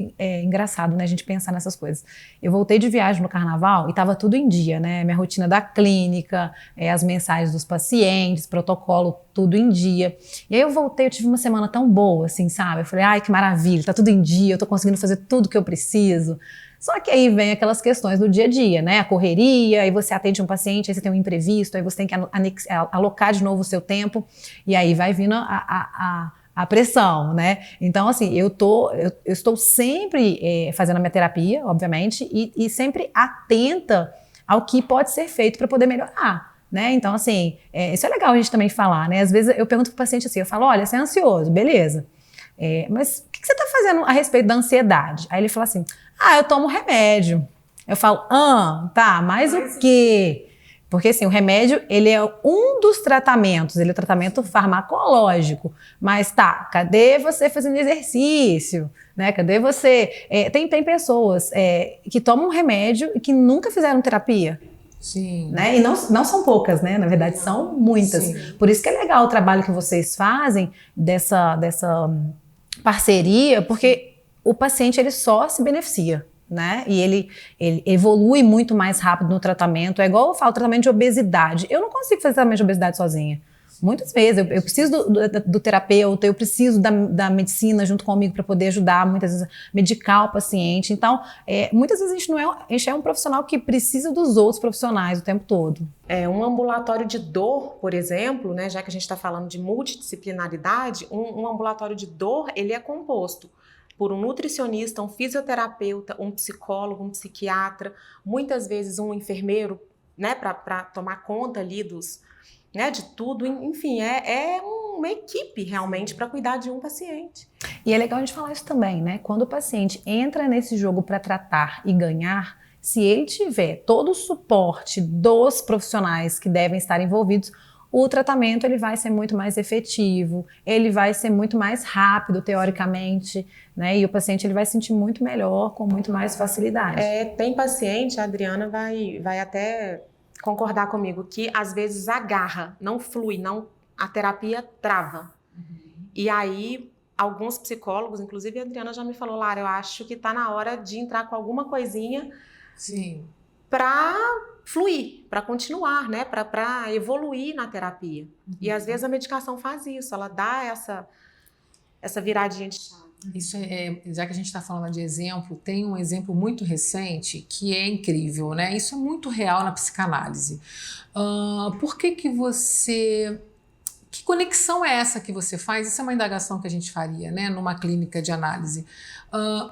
engraçado, né? A gente pensar nessas coisas. Eu voltei de viagem no carnaval e estava tudo em dia, né? Minha rotina da clínica, as mensagens dos pacientes, protocolo, tudo em dia. E aí eu voltei, eu tive uma semana tão boa, assim, sabe? Eu falei, ai, que maravilha, tá tudo em dia, eu tô conseguindo fazer tudo que eu preciso. Só que aí vem aquelas questões do dia a dia, né? A correria, aí você atende um paciente, aí você tem um imprevisto, aí você tem que alocar de novo o seu tempo, e aí vai vindo a pressão, né? Então, assim, eu estou sempre fazendo a minha terapia, obviamente, e sempre atenta ao que pode ser feito para poder melhorar. Né? Então, assim, isso é legal a gente também falar, né? Às vezes eu pergunto pro paciente assim, eu falo, olha, você é ansioso, beleza. Mas o que você está fazendo a respeito da ansiedade? Aí ele fala assim, eu tomo remédio. Eu falo, tá, mas o quê? Porque assim, o remédio, ele é um dos tratamentos, ele é um tratamento farmacológico. Mas tá, cadê você fazendo exercício? Né? Cadê você? Tem pessoas que tomam remédio e que nunca fizeram terapia. Sim. Né? E não são poucas, né? Na verdade, são muitas. Sim. Por isso que é legal o trabalho que vocês fazem dessa parceria, porque o paciente ele só se beneficia, né? E ele evolui muito mais rápido no tratamento. É igual eu falo, tratamento de obesidade. Eu não consigo fazer tratamento de obesidade sozinha. Muitas vezes, eu preciso do terapeuta, eu preciso da medicina junto comigo para poder ajudar, muitas vezes, medicar o paciente. Então, muitas vezes a gente é um profissional que precisa dos outros profissionais o tempo todo. Um ambulatório de dor, por exemplo, né, já que a gente está falando de multidisciplinaridade, um ambulatório de dor, ele é composto por um nutricionista, um fisioterapeuta, um psicólogo, um psiquiatra, muitas vezes um enfermeiro, né, para tomar conta ali de tudo, enfim, é uma equipe realmente para cuidar de um paciente. E é legal a gente falar isso também, né? Quando o paciente entra nesse jogo para tratar e ganhar, se ele tiver todo o suporte dos profissionais que devem estar envolvidos, o tratamento ele vai ser muito mais efetivo, ele vai ser muito mais rápido, teoricamente, né? E o paciente ele vai se sentir muito melhor, com muito mais facilidade. Tem paciente, a Adriana vai até concordar comigo, que às vezes agarra, não flui, a terapia trava. E aí, alguns psicólogos, inclusive a Adriana já me falou, Lara, eu acho que tá na hora de entrar com alguma coisinha para fluir, para continuar, né? Para evoluir na terapia. E às vezes a medicação faz isso, ela dá essa viradinha de chave. Isso já que a gente está falando de exemplo, tem um exemplo muito recente que é incrível, né? Isso é muito real na psicanálise. Por que você... Que conexão é essa que você faz? Isso é uma indagação que a gente faria, né? Numa clínica de análise.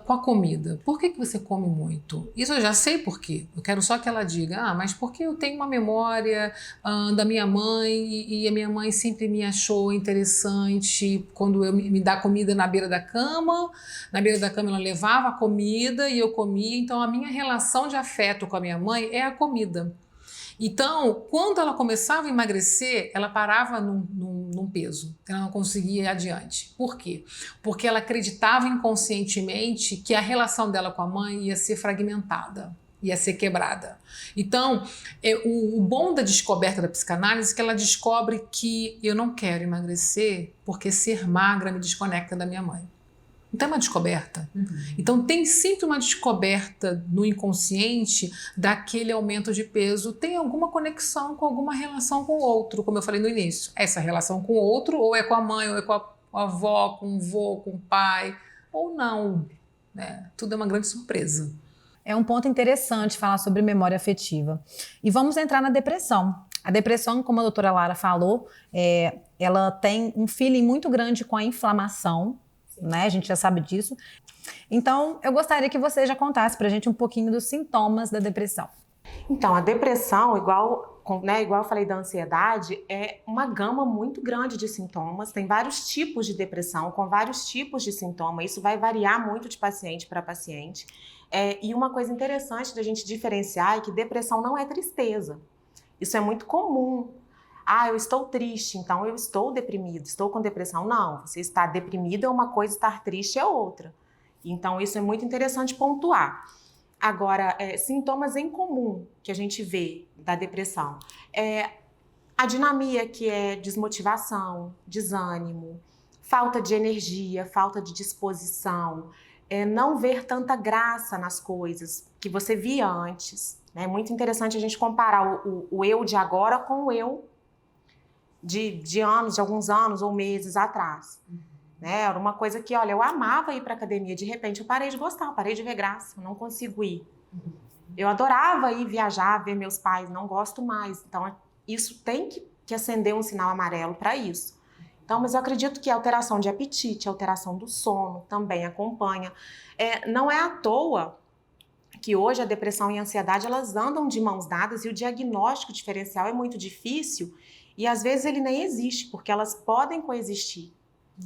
Com a comida. Por que você come muito? Isso eu já sei por quê. Eu quero só que ela diga, mas porque eu tenho uma memória da minha mãe e a minha mãe sempre me achou interessante quando eu me dá comida na beira da cama. Na beira da cama ela levava a comida e eu comia. Então a minha relação de afeto com a minha mãe é a comida. Então, quando ela começava a emagrecer, ela parava num peso, ela não conseguia ir adiante. Por quê? Porque ela acreditava inconscientemente que a relação dela com a mãe ia ser fragmentada, ia ser quebrada. Então, o bom da descoberta da psicanálise é que ela descobre que eu não quero emagrecer porque ser magra me desconecta da minha mãe. Então é uma descoberta. Então tem sempre uma descoberta no inconsciente daquele aumento de peso. Tem alguma conexão com alguma relação com o outro, como eu falei no início. Essa relação com o outro, ou é com a mãe, ou é com a avó, com o vô, com o pai, ou não. Né? Tudo é uma grande surpresa. É um ponto interessante falar sobre memória afetiva. E vamos entrar na depressão. A depressão, como a doutora Lara falou, ela tem um feeling muito grande com a inflamação, né? A gente já sabe disso. Então, eu gostaria que você já contasse pra gente um pouquinho dos sintomas da depressão. Então, a depressão, igual eu falei da ansiedade, é uma gama muito grande de sintomas. Tem vários tipos de depressão, com vários tipos de sintomas. Isso vai variar muito de paciente para paciente. E uma coisa interessante da gente diferenciar é que depressão não é tristeza. Isso é muito comum. Eu estou triste, então eu estou deprimido, estou com depressão. Não, você está deprimido é uma coisa, estar triste é outra. Então, isso é muito interessante pontuar. Agora, sintomas em comum que a gente vê da depressão a dinamia, que é desmotivação, desânimo, falta de energia, falta de disposição, não ver tanta graça nas coisas que você via antes. É muito interessante a gente comparar o eu de agora com o eu de alguns anos ou meses atrás. Era uma coisa que, olha, eu amava ir para academia, de repente eu parei de gostar, eu parei de ver graça, eu não consigo ir. Eu adorava ir viajar, ver meus pais, não gosto mais. Então, isso tem que acender um sinal amarelo para isso. Então, mas eu acredito que a alteração de apetite, a alteração do sono também acompanha. Não é à toa que hoje a depressão e a ansiedade, elas andam de mãos dadas e o diagnóstico diferencial é muito difícil e às vezes ele nem existe, porque elas podem coexistir.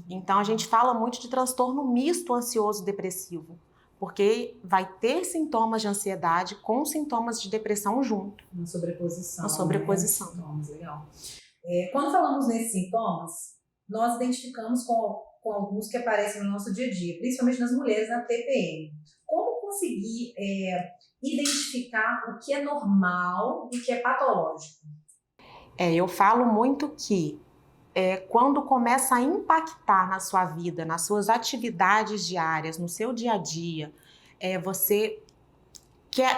Então, a gente fala muito de transtorno misto ansioso-depressivo, porque vai ter sintomas de ansiedade com sintomas de depressão junto. Uma sobreposição. Uma sobreposição. Né? Sintomas, legal. Quando falamos nesses sintomas, nós identificamos com alguns que aparecem no nosso dia a dia, principalmente nas mulheres na TPM. Como conseguir identificar o que é normal e o que é patológico? Eu falo muito que quando começa a impactar na sua vida, nas suas atividades diárias, no seu dia a dia, você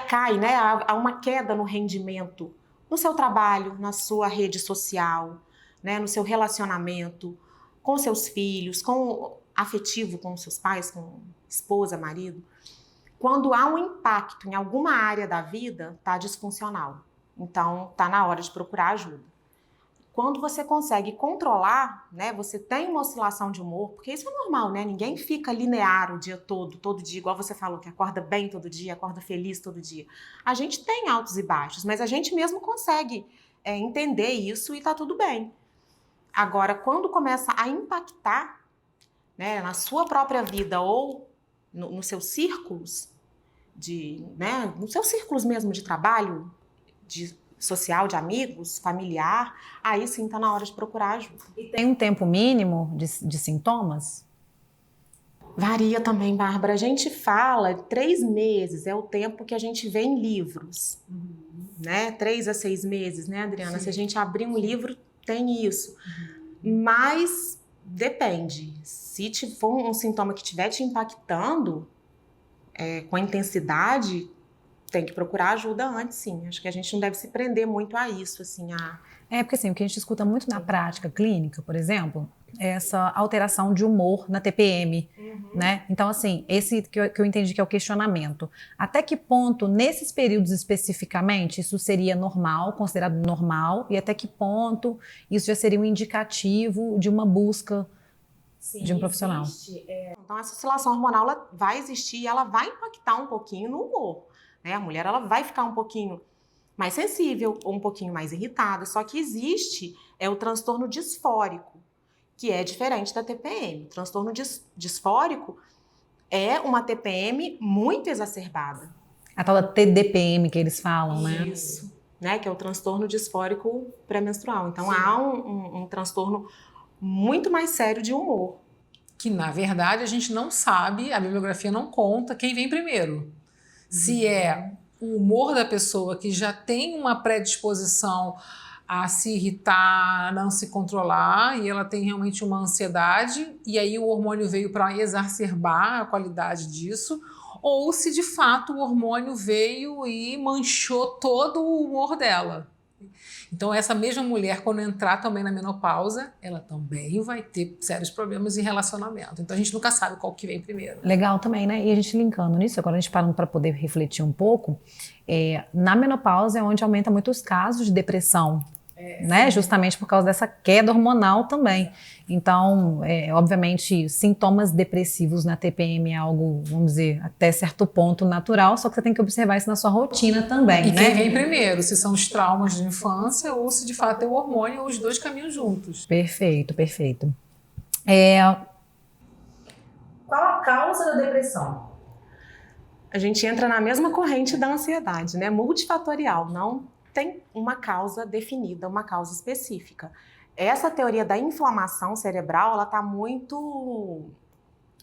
cai, né? Há uma queda no rendimento, no seu trabalho, na sua rede social, né? No seu relacionamento com seus filhos, afetivo com seus pais, com esposa, marido. Quando há um impacto em alguma área da vida, está disfuncional. Então, está na hora de procurar ajuda. Quando você consegue controlar, né, você tem uma oscilação de humor, porque isso é normal, né? Ninguém fica linear o dia todo dia, igual você falou, que acorda bem todo dia, acorda feliz todo dia. A gente tem altos e baixos, mas a gente mesmo consegue entender isso e tá tudo bem. Agora, quando começa a impactar, né, na sua própria vida ou nos seus círculos, nos seus círculos mesmo de trabalho, social, de amigos, familiar, aí sim está na hora de procurar ajuda. E tem um tempo mínimo de sintomas? Varia também, Bárbara. A gente fala 3 meses, é o tempo que a gente vê em livros, né? 3 a 6 meses, né, Adriana? Sim. Se a gente abrir um livro, tem isso. Mas depende. Se for um sintoma que estiver te impactando com intensidade, tem que procurar ajuda antes, sim. Acho que a gente não deve se prender muito a isso, assim. Porque assim, o que a gente escuta muito na prática clínica, por exemplo, é essa alteração de humor na TPM, né? Então, assim, esse que eu entendi que é o questionamento. Até que ponto, nesses períodos especificamente, isso seria normal, considerado normal, e até que ponto isso já seria um indicativo de uma busca de um profissional? Então, essa oscilação hormonal ela vai existir e ela vai impactar um pouquinho no humor. Né? A mulher ela vai ficar um pouquinho mais sensível ou um pouquinho mais irritada, só que existe o transtorno disfórico, que é diferente da TPM. O transtorno disfórico é uma TPM muito exacerbada. A tal da TDPM que eles falam, né? Isso, né? Que é o transtorno disfórico pré-menstrual. Então, há um transtorno muito mais sério de humor. Que, na verdade, a gente não sabe, a bibliografia não conta quem vem primeiro. Se é o humor da pessoa que já tem uma predisposição a se irritar, a não se controlar, e ela tem realmente uma ansiedade, e aí o hormônio veio para exacerbar a qualidade disso, ou se de fato o hormônio veio e manchou todo o humor dela. Então, essa mesma mulher, quando entrar também na menopausa, ela também vai ter sérios problemas em relacionamento. Então, a gente nunca sabe qual que vem primeiro. Legal também, né? E a gente linkando nisso, agora a gente parando para poder refletir um pouco, na menopausa é onde aumenta muito os casos de depressão, né? Justamente por causa dessa queda hormonal também. Então, obviamente, sintomas depressivos na TPM é algo, vamos dizer, até certo ponto natural, só que você tem que observar isso na sua rotina também, e né? Quem vem primeiro, se são os traumas de infância ou se de fato é o hormônio, ou os dois caminham juntos. Perfeito, perfeito. Qual a causa da depressão? A gente entra na mesma corrente da ansiedade, né? Multifatorial, não tem uma causa definida, uma causa específica. Essa teoria da inflamação cerebral, ela está muito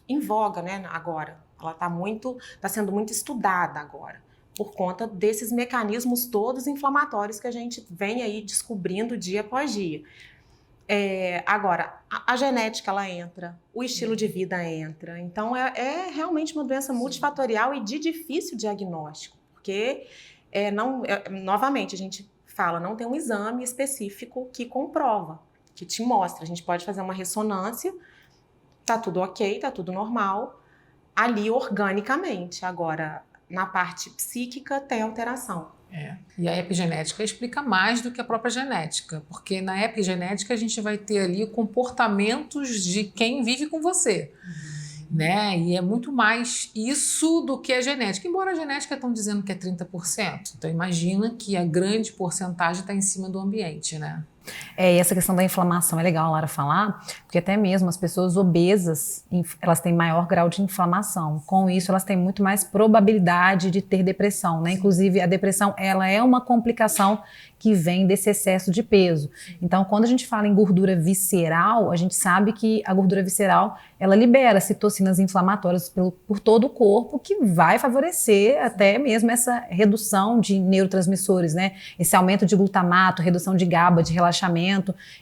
em voga, né, agora. Ela está sendo muito estudada agora, por conta desses mecanismos todos inflamatórios que a gente vem aí descobrindo dia após dia. Agora, a genética, ela entra, o estilo de vida entra. Então, é realmente uma doença multifatorial e de difícil diagnóstico, porque, novamente, a gente fala, não tem um exame específico que comprova, que te mostra. A gente pode fazer uma ressonância, tá tudo ok, tá tudo normal, ali organicamente. Agora, na parte psíquica, tem alteração. E a epigenética explica mais do que a própria genética, porque na epigenética a gente vai ter ali comportamentos de quem vive com você. Né? E é muito mais isso do que a genética. Embora a genética estão dizendo que é 30%. Então imagina que a grande porcentagem está em cima do ambiente, né? E essa questão da inflamação é legal a Lara falar, porque até mesmo as pessoas obesas, elas têm maior grau de inflamação. Com isso, elas têm muito mais probabilidade de ter depressão, né? Inclusive, a depressão, ela é uma complicação que vem desse excesso de peso. Então, quando a gente fala em gordura visceral, a gente sabe que a gordura visceral, ela libera citocinas inflamatórias por todo o corpo, que vai favorecer até mesmo essa redução de neurotransmissores, né? Esse aumento de glutamato, redução de GABA, de relaxamento.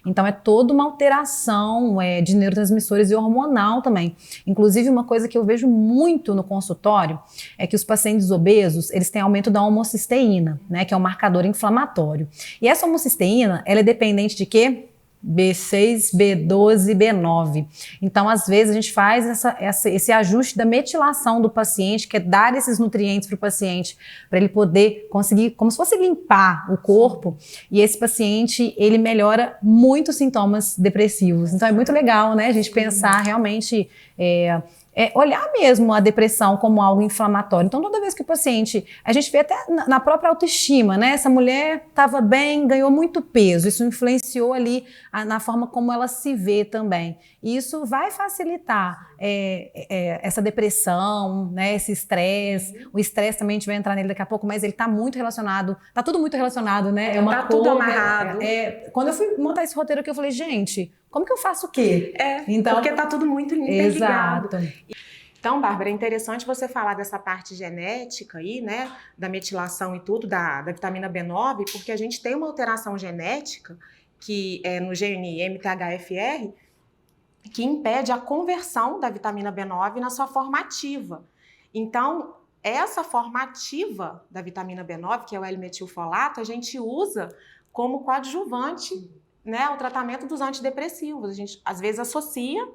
Então, é toda uma alteração de neurotransmissores e hormonal também. Inclusive, uma coisa que eu vejo muito no consultório é que os pacientes obesos, eles têm aumento da homocisteína, né? Que é um marcador inflamatório. E essa homocisteína, ela é dependente de quê? B6, B12 e B9. Então, às vezes, a gente faz esse ajuste da metilação do paciente, que é dar esses nutrientes para o paciente, para ele poder conseguir, como se fosse limpar o corpo, e esse paciente, ele melhora muitos sintomas depressivos. Então, é muito legal, né, a gente pensar realmente... olhar mesmo a depressão como algo inflamatório. Então, toda vez que o paciente... A gente vê até na própria autoestima, né? Essa mulher estava bem, ganhou muito peso. Isso influenciou ali na forma como ela se vê também. E isso vai facilitar essa depressão, né? Esse estresse. O estresse também a gente vai entrar nele daqui a pouco, mas ele está muito relacionado... Está tudo muito relacionado, né? Tá tudo amarrado. Quando eu fui montar esse roteiro aqui, eu falei, gente... Como que eu faço o quê? Então, porque tá tudo muito interligado. Exato. Então, Bárbara, é interessante você falar dessa parte genética aí, né, da metilação e tudo, da vitamina B9, porque a gente tem uma alteração genética, que é no gene MTHFR, que impede a conversão da vitamina B9 na sua forma ativa. Então, essa forma ativa da vitamina B9, que é o L-metilfolato, a gente usa como coadjuvante, né, ao tratamento dos antidepressivos. A gente, às vezes, associa,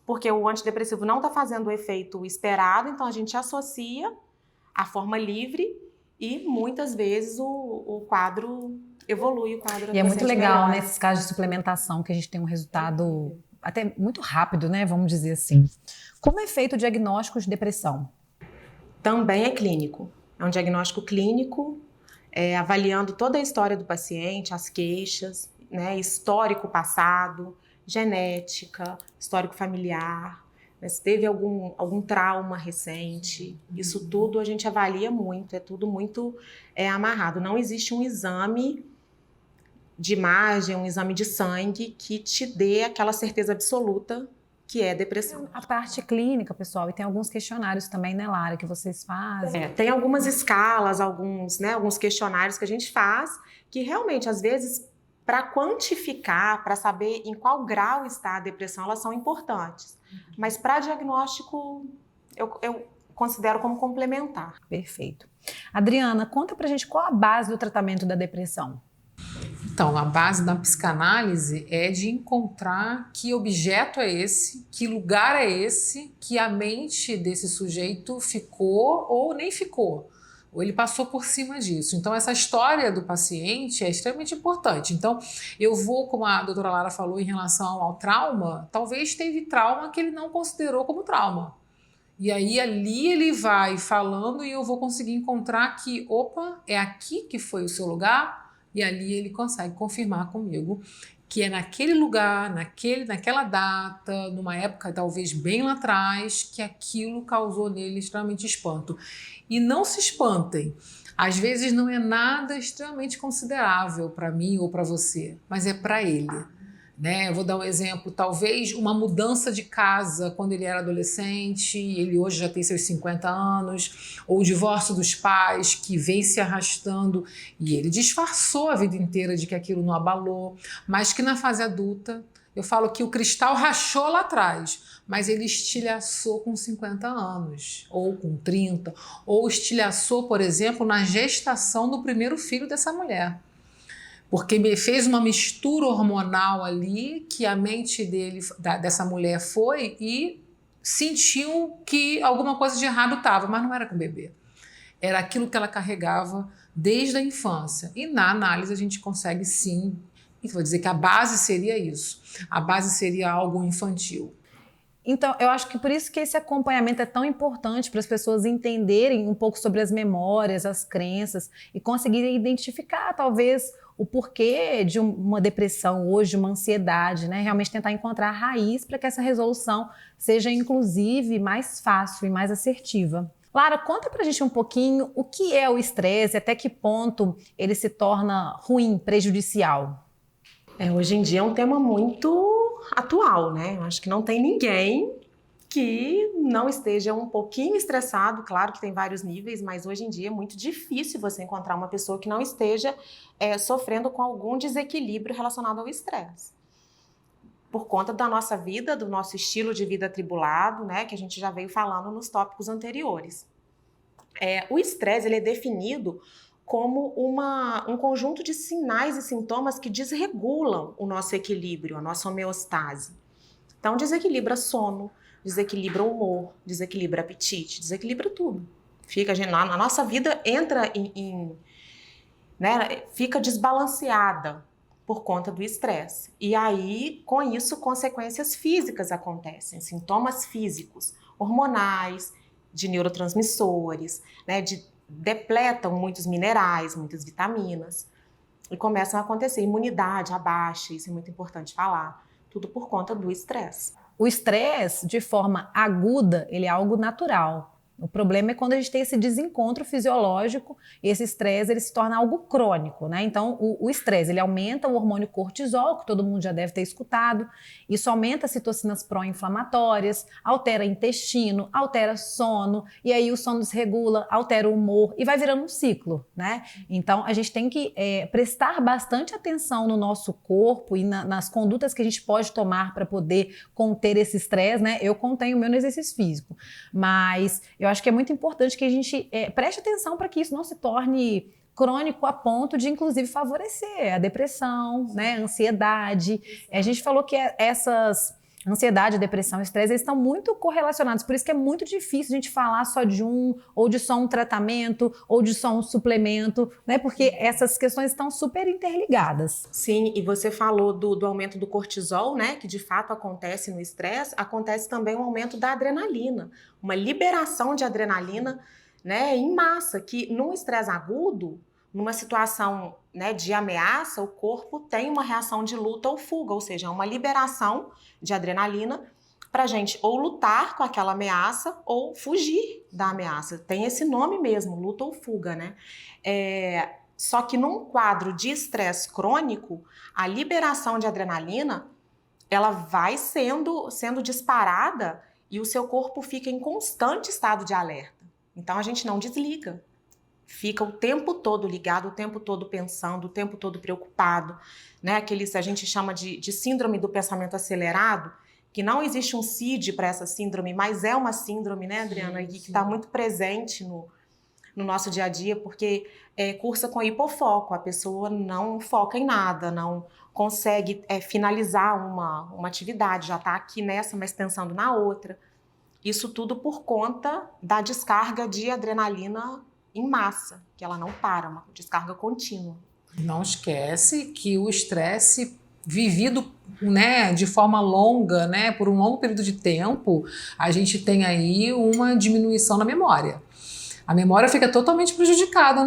porque o antidepressivo não está fazendo o efeito esperado, então a gente associa a forma livre e, muitas vezes, o quadro evolui. E é muito legal, nesses casos de suplementação, que a gente tem um resultado até muito rápido, né, vamos dizer assim. Como é feito o diagnóstico de depressão? Também é clínico. É um diagnóstico clínico, avaliando toda a história do paciente, as queixas, né, histórico passado, genética, histórico familiar, né, se teve algum trauma recente, isso tudo a gente avalia muito, é tudo muito amarrado. Não existe um exame de imagem, um exame de sangue que te dê aquela certeza absoluta que é depressão. A parte clínica, pessoal, e tem alguns questionários também, né, Lara, que vocês fazem? Tem algumas escalas, alguns questionários que a gente faz, que realmente, às vezes, para quantificar, para saber em qual grau está a depressão, elas são importantes. Mas para diagnóstico, eu considero como complementar. Perfeito. Adriana, conta pra gente qual a base do tratamento da depressão. Então, a base da psicanálise é de encontrar que objeto é esse, que lugar é esse, que a mente desse sujeito ficou ou nem ficou, ou ele passou por cima disso. Então, essa história do paciente é extremamente importante. Então, eu vou, como a doutora Lara falou, em relação ao trauma, talvez teve trauma que ele não considerou como trauma. E aí, ali ele vai falando e eu vou conseguir encontrar que, opa, é aqui que foi o seu lugar, e ali ele consegue confirmar comigo que é naquele lugar, naquela data, numa época talvez bem lá atrás, que aquilo causou nele extremamente espanto. E não se espantem, às vezes não é nada extremamente considerável para mim ou para você, mas é para ele. Eu vou dar um exemplo, talvez uma mudança de casa quando ele era adolescente, ele hoje já tem seus 50 anos, ou o divórcio dos pais que vem se arrastando e ele disfarçou a vida inteira de que aquilo não abalou, mas que na fase adulta, eu falo que o cristal rachou lá atrás, mas ele estilhaçou com 50 anos, ou com 30, ou estilhaçou, por exemplo, na gestação do primeiro filho dessa mulher. Porque me fez uma mistura hormonal ali que a mente dessa mulher foi e sentiu que alguma coisa de errado estava, mas não era com o bebê. Era aquilo que ela carregava desde a infância. E na análise a gente consegue sim, e vou dizer que a base seria isso. A base seria algo infantil. Então, eu acho que por isso que esse acompanhamento é tão importante para as pessoas entenderem um pouco sobre as memórias, as crenças e conseguirem identificar, talvez, o porquê de uma depressão hoje, de uma ansiedade, né? Realmente tentar encontrar a raiz para que essa resolução seja, inclusive, mais fácil e mais assertiva. Lara, conta pra gente um pouquinho o que é o estresse, até que ponto ele se torna ruim, prejudicial. Hoje em dia é um tema muito atual, né? Eu acho que não tem ninguém que não esteja um pouquinho estressado. Claro que tem vários níveis, mas hoje em dia é muito difícil você encontrar uma pessoa que não esteja sofrendo com algum desequilíbrio relacionado ao estresse. Por conta da nossa vida, do nosso estilo de vida atribulado, né? Que a gente já veio falando nos tópicos anteriores. O estresse, ele é definido como um conjunto de sinais e sintomas que desregulam o nosso equilíbrio, a nossa homeostase. Então, desequilibra sono, desequilibra o humor, desequilibra apetite, desequilibra tudo. A nossa vida entra fica desbalanceada por conta do estresse. E aí, com isso, consequências físicas acontecem, sintomas físicos, hormonais, de neurotransmissores, né, depletam muitos minerais, muitas vitaminas, e começam a acontecer imunidade abaixa, isso é muito importante falar, tudo por conta do estresse. O estresse, de forma aguda, ele é algo natural. O problema é quando a gente tem esse desencontro fisiológico e esse estresse ele se torna algo crônico, né? Então, o estresse ele aumenta o hormônio cortisol, que todo mundo já deve ter escutado. Isso aumenta as citocinas pró-inflamatórias, altera intestino, altera sono, e aí o sono desregula, altera o humor e vai virando um ciclo, né? Então, a gente tem que prestar bastante atenção no nosso corpo e nas condutas que a gente pode tomar para poder conter esse estresse, né? Eu contenho o meu no exercício físico, mas eu acho que é muito importante que a gente preste atenção para que isso não se torne crônico a ponto de, inclusive, favorecer a depressão, né, a ansiedade. A gente falou que ansiedade, depressão e estresse, eles estão muito correlacionados, por isso que é muito difícil a gente falar só de ou de só um tratamento, ou de só um suplemento, né, porque essas questões estão super interligadas. Sim, e você falou do aumento do cortisol, né, que de fato acontece no estresse, acontece também um aumento da adrenalina, uma liberação de adrenalina, né, em massa, que num estresse agudo, numa situação, né, de ameaça, o corpo tem uma reação de luta ou fuga, ou seja, uma liberação de adrenalina para a gente ou lutar com aquela ameaça ou fugir da ameaça. Tem esse nome mesmo, luta ou fuga, né? Só que num quadro de estresse crônico, a liberação de adrenalina, ela vai sendo disparada e o seu corpo fica em constante estado de alerta. Então a gente não desliga. fica o tempo todo ligado, o tempo todo pensando, o tempo todo preocupado, né? Aqueles a gente chama de síndrome do pensamento acelerado, que não existe um CID para essa síndrome, mas é uma síndrome, né, Adriana, que está muito presente no nosso dia a dia, porque cursa com hipofoco, a pessoa não foca em nada, não consegue finalizar uma atividade, já está aqui nessa, mas pensando na outra. Isso tudo por conta da descarga de adrenalina em massa, que ela não para, uma descarga contínua. Não esquece que o estresse vivido, né, de forma longa, né, por um longo período de tempo, a gente tem aí uma diminuição na memória. A memória fica totalmente prejudicada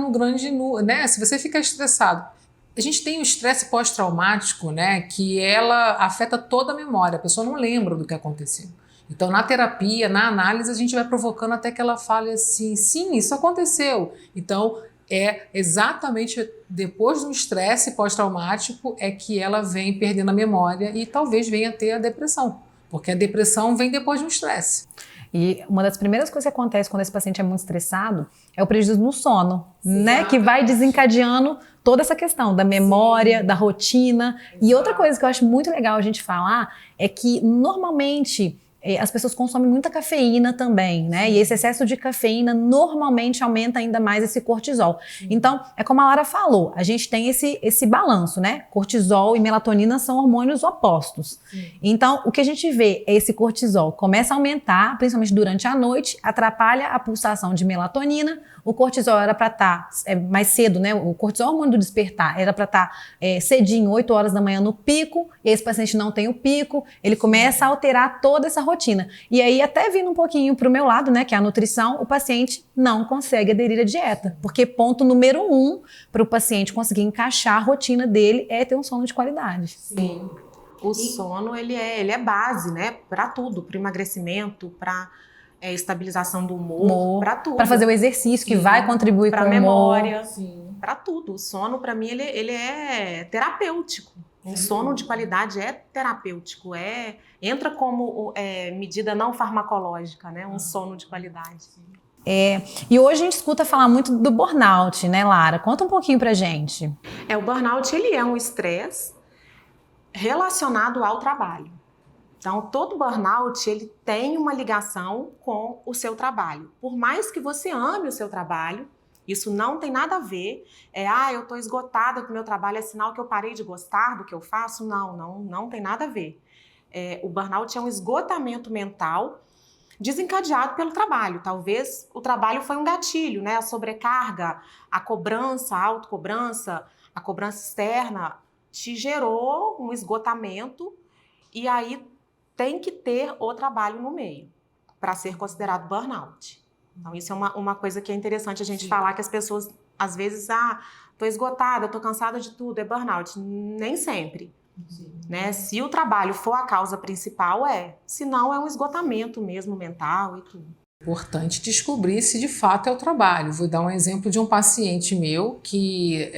né, se você fica estressado. A gente tem o estresse pós-traumático, né, que ela afeta toda a memória, a pessoa não lembra do que aconteceu. Então, na terapia, na análise, a gente vai provocando até que ela fale assim, sim, isso aconteceu. Então, é exatamente depois do estresse pós-traumático é que ela vem perdendo a memória e talvez venha ter a depressão, porque a depressão vem depois do estresse. E uma das primeiras coisas que acontece quando esse paciente é muito estressado é o prejuízo no sono, né? Que vai desencadeando toda essa questão da memória, da rotina. E outra coisa que eu acho muito legal a gente falar é que normalmente as pessoas consomem muita cafeína também, né? E esse excesso de cafeína normalmente aumenta ainda mais esse cortisol. Então, é como a Lara falou, a gente tem esse balanço, né? Cortisol e melatonina são hormônios opostos. Então, o que a gente vê é esse cortisol começa a aumentar, principalmente durante a noite, atrapalha a pulsação de melatonina. O cortisol era para estar mais cedo, né? O cortisol, hormônio do despertar, era para estar cedinho, 8 horas da manhã no pico, e esse paciente não tem o pico, ele começa a alterar toda essa rotina. E aí, até vindo um pouquinho para o meu lado, né, que é a nutrição, o paciente não consegue aderir à dieta, porque ponto número 1 para o paciente conseguir encaixar a rotina dele é ter um sono de qualidade. Sim. O sono, ele é base, né, para tudo, para emagrecimento, para estabilização do humor, para tudo. Para fazer o exercício que vai contribuir com a memória, para tudo. O sono, para mim, ele é terapêutico. Um sono de qualidade é terapêutico, entra como medida não farmacológica, né? Um sono de qualidade. E hoje a gente escuta falar muito do burnout, né, Lara? Conta um pouquinho pra gente. O burnout, ele é um estresse relacionado ao trabalho. Então, todo burnout, ele tem uma ligação com o seu trabalho. Por mais que você ame o seu trabalho, isso não tem nada a ver. Eu estou esgotada do meu trabalho, é sinal que eu parei de gostar do que eu faço? Não tem nada a ver. O burnout é um esgotamento mental desencadeado pelo trabalho. Talvez o trabalho foi um gatilho, né? A sobrecarga, a cobrança, a autocobrança, a cobrança externa te gerou um esgotamento e aí tem que ter o trabalho no meio para ser considerado burnout. Então, isso é uma coisa que é interessante a gente falar, que as pessoas, às vezes, tô esgotada, tô cansada de tudo, é burnout. Nem sempre. Né? Se o trabalho for a causa principal, se não, é um esgotamento mesmo mental e tudo. Importante descobrir se de fato é o trabalho. Vou dar um exemplo de um paciente meu que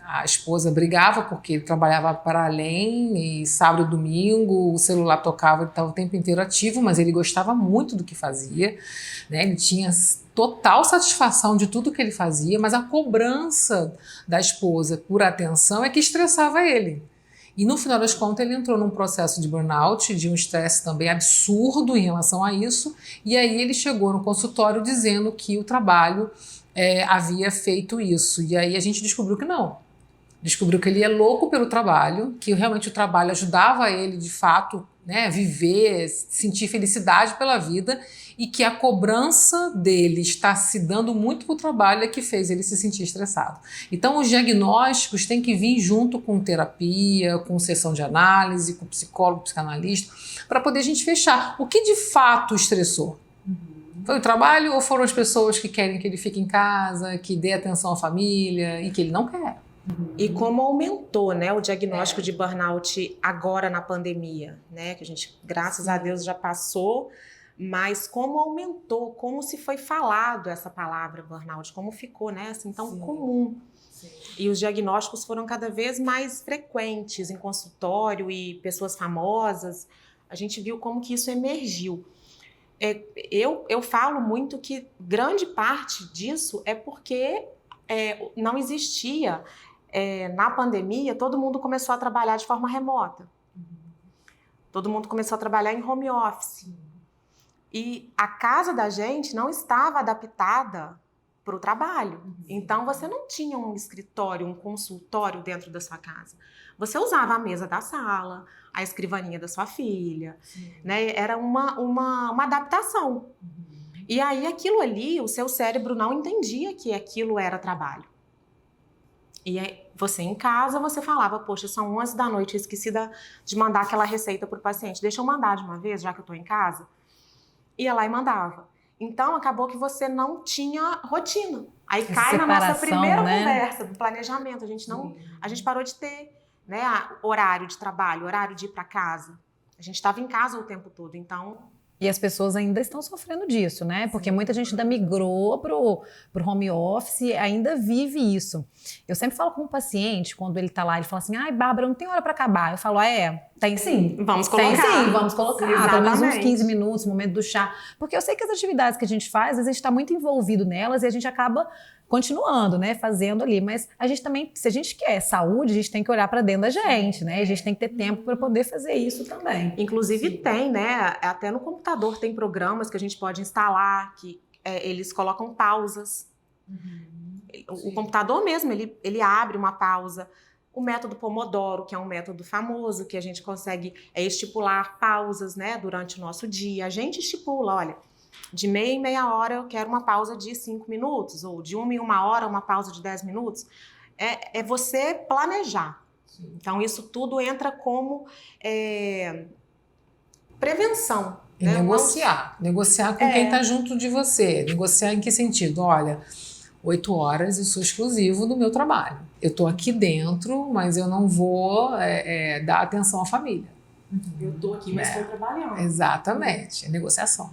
a esposa brigava porque ele trabalhava para além e sábado e domingo o celular tocava, ele estava o tempo inteiro ativo, mas ele gostava muito do que fazia, né? Ele tinha total satisfação de tudo que ele fazia, mas a cobrança da esposa por atenção é que estressava ele. E no final das contas ele entrou num processo de burnout, de um estresse também absurdo em relação a isso, e aí ele chegou no consultório dizendo que o trabalho havia feito isso, e aí a gente descobriu que não. Descobriu que ele é louco pelo trabalho, que realmente o trabalho ajudava ele de fato, né, viver, sentir felicidade pela vida, e que a cobrança dele estar se dando muito para o trabalho é que fez ele se sentir estressado. Então os diagnósticos têm que vir junto com terapia, com sessão de análise, com psicólogo, psicanalista, para poder a gente fechar o que de fato estressou. Foi o trabalho ou foram as pessoas que querem que ele fique em casa, que dê atenção à família e que ele não quer? E como aumentou, né, o diagnóstico de burnout agora na pandemia, né, que a gente, graças a Deus, já passou, mas como aumentou, como se foi falado essa palavra burnout, como ficou, né, assim, tão comum. E os diagnósticos foram cada vez mais frequentes em consultório e pessoas famosas, a gente viu como que isso emergiu. eu falo muito que grande parte disso é porque não existia, na pandemia, todo mundo começou a trabalhar de forma remota. Todo mundo começou a trabalhar em home office. E a casa da gente não estava adaptada para o trabalho. Então, você não tinha um escritório, um consultório dentro da sua casa. Você usava a mesa da sala, a escrivaninha da sua filha, né? Era uma adaptação. E aí, aquilo ali, o seu cérebro não entendia que aquilo era trabalho. E aí, você em casa, você falava, poxa, são 11 da noite, eu esqueci de mandar aquela receita para o paciente. Deixa eu mandar de uma vez, já que eu estou em casa. Ia lá e mandava. Então, acabou que você não tinha rotina. Aí cai na nossa primeira conversa do planejamento. A gente parou de ter, né, horário de trabalho, horário de ir para casa. A gente estava em casa o tempo todo, então... E as pessoas ainda estão sofrendo disso, né? Porque muita gente ainda migrou pro home office, ainda vive isso. Eu sempre falo com o paciente, quando ele tá lá, ele fala assim, ai, Bárbara, não tem hora para acabar. Eu falo, tem sim. Vamos colocar. Tem sim, vamos colocar. Pelo menos uns 15 Exatamente. minutos, momento do chá. Porque eu sei que as atividades que a gente faz, às vezes a gente tá muito envolvido nelas e a gente acaba continuando, né, fazendo ali, mas a gente também, se a gente quer saúde, a gente tem que olhar para dentro da gente, né, a gente tem que ter tempo para poder fazer isso também. Inclusive tem, né, até no computador tem programas que a gente pode instalar, que eles colocam pausas. O computador mesmo, ele abre uma pausa. O método Pomodoro, que é um método famoso, que a gente consegue estipular pausas, né, durante o nosso dia. A gente estipula, olha, de meia em meia hora eu quero uma pausa de 5 minutos, ou de 1 em 1 hora uma pausa de 10 minutos. É você planejar. Sim. Então, isso tudo entra como prevenção. E né? negociar. Negociar com quem está junto de você. Negociar em que sentido? Olha, 8 horas eu sou exclusivo do meu trabalho. Eu estou aqui dentro, mas eu não vou dar atenção à família. Eu estou aqui, mas estou trabalhando. Exatamente. É negociação.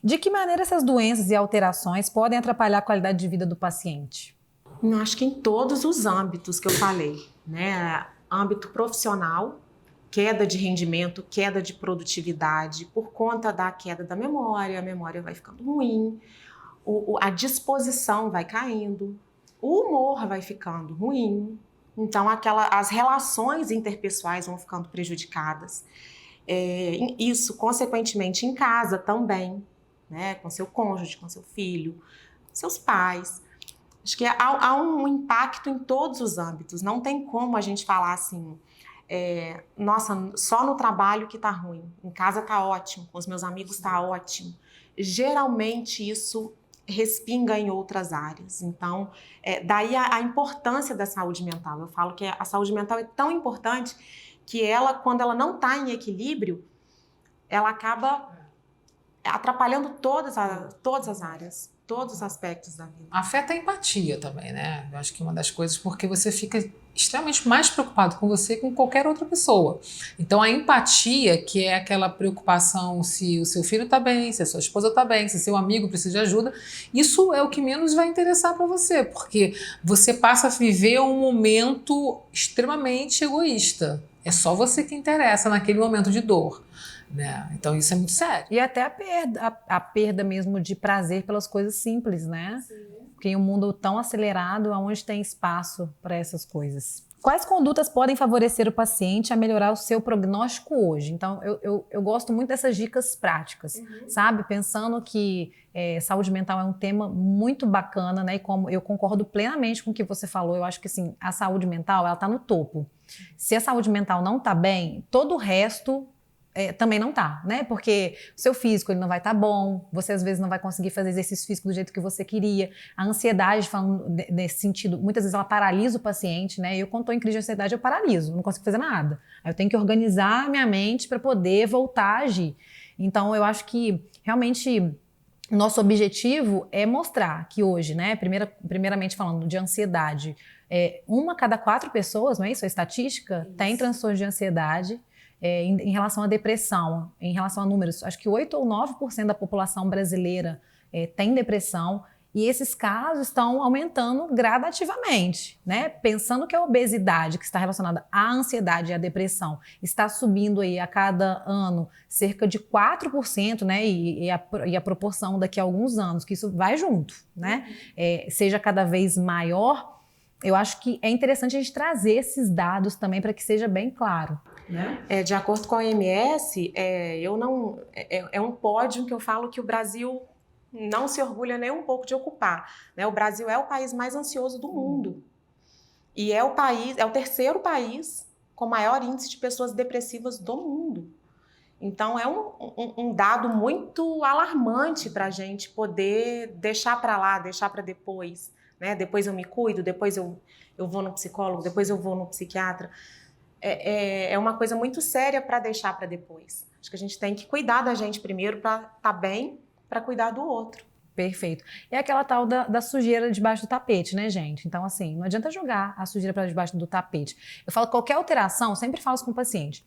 De que maneira essas doenças e alterações podem atrapalhar a qualidade de vida do paciente? Eu acho que em todos os âmbitos que eu falei, né? Âmbito profissional, queda de rendimento, queda de produtividade, por conta da queda da memória, a memória vai ficando ruim, a disposição vai caindo, o humor vai ficando ruim, então as relações interpessoais vão ficando prejudicadas. Isso, consequentemente, em casa também, né, com seu cônjuge, com seu filho, seus pais. Acho que há um impacto em todos os âmbitos. Não tem como a gente falar assim, nossa, só no trabalho que tá ruim, em casa tá ótimo, com os meus amigos tá ótimo. Geralmente isso respinga em outras áreas. Então, daí a importância da saúde mental. Eu falo que a saúde mental é tão importante que ela, quando ela não está em equilíbrio, ela acaba atrapalhando todas as áreas, todos os aspectos da vida. Afeta a empatia também, né? Eu acho que é uma das coisas, porque você fica extremamente mais preocupado com você que com qualquer outra pessoa. Então, a empatia, que é aquela preocupação se o seu filho está bem, se a sua esposa está bem, se seu amigo precisa de ajuda, isso é o que menos vai interessar para você, porque você passa a viver um momento extremamente egoísta. É só você que interessa naquele momento de dor. Né? Então isso é muito sério. E até a perda mesmo de prazer pelas coisas simples, né? Sim. Porque em um mundo tão acelerado, onde tem espaço para essas coisas. Quais condutas podem favorecer o paciente a melhorar o seu prognóstico hoje? Então, eu gosto muito dessas dicas práticas, sabe? Pensando que saúde mental é um tema muito bacana, né? E como eu concordo plenamente com o que você falou, eu acho que assim, a saúde mental, ela está no topo. Se a saúde mental não está bem, todo o resto também não tá, né? Porque o seu físico ele não vai estar bom, você às vezes não vai conseguir fazer exercício físico do jeito que você queria. A ansiedade, falando nesse sentido, muitas vezes ela paralisa o paciente, né? Eu, quando estou em crise de ansiedade, eu paraliso, não consigo fazer nada. Aí eu tenho que organizar a minha mente para poder voltar a agir. Então, eu acho que realmente nosso objetivo é mostrar que hoje, né? Primeiramente falando de ansiedade, 1 a cada 4 pessoas, não é isso? A estatística tem transtorno de ansiedade. Em relação à depressão, em relação a números, acho que 8 ou 9% da população brasileira tem depressão E esses casos estão aumentando gradativamente, né? Pensando que a obesidade, que está relacionada à ansiedade e à depressão, está subindo aí a cada ano cerca de 4%, né? E a proporção daqui a alguns anos, que isso vai junto, né? Seja cada vez maior, eu acho que é interessante a gente trazer esses dados também para que seja bem claro. Né? De acordo com a OMS, é um pódio que eu falo que o Brasil não se orgulha nem um pouco de ocupar, né? O Brasil é o país mais ansioso do mundo e é o terceiro país com maior índice de pessoas depressivas do mundo. Então é um dado muito alarmante para a gente poder deixar para lá, deixar para depois, né? Depois eu me cuido, depois eu vou no psicólogo, depois eu vou no psiquiatra. É uma coisa muito séria para deixar para depois. Acho que a gente tem que cuidar da gente primeiro para estar bem, para cuidar do outro. Perfeito. E aquela tal da sujeira debaixo do tapete, né, gente? Então, assim, não adianta jogar a sujeira para debaixo do tapete. Eu falo que qualquer alteração, sempre falo isso com o paciente,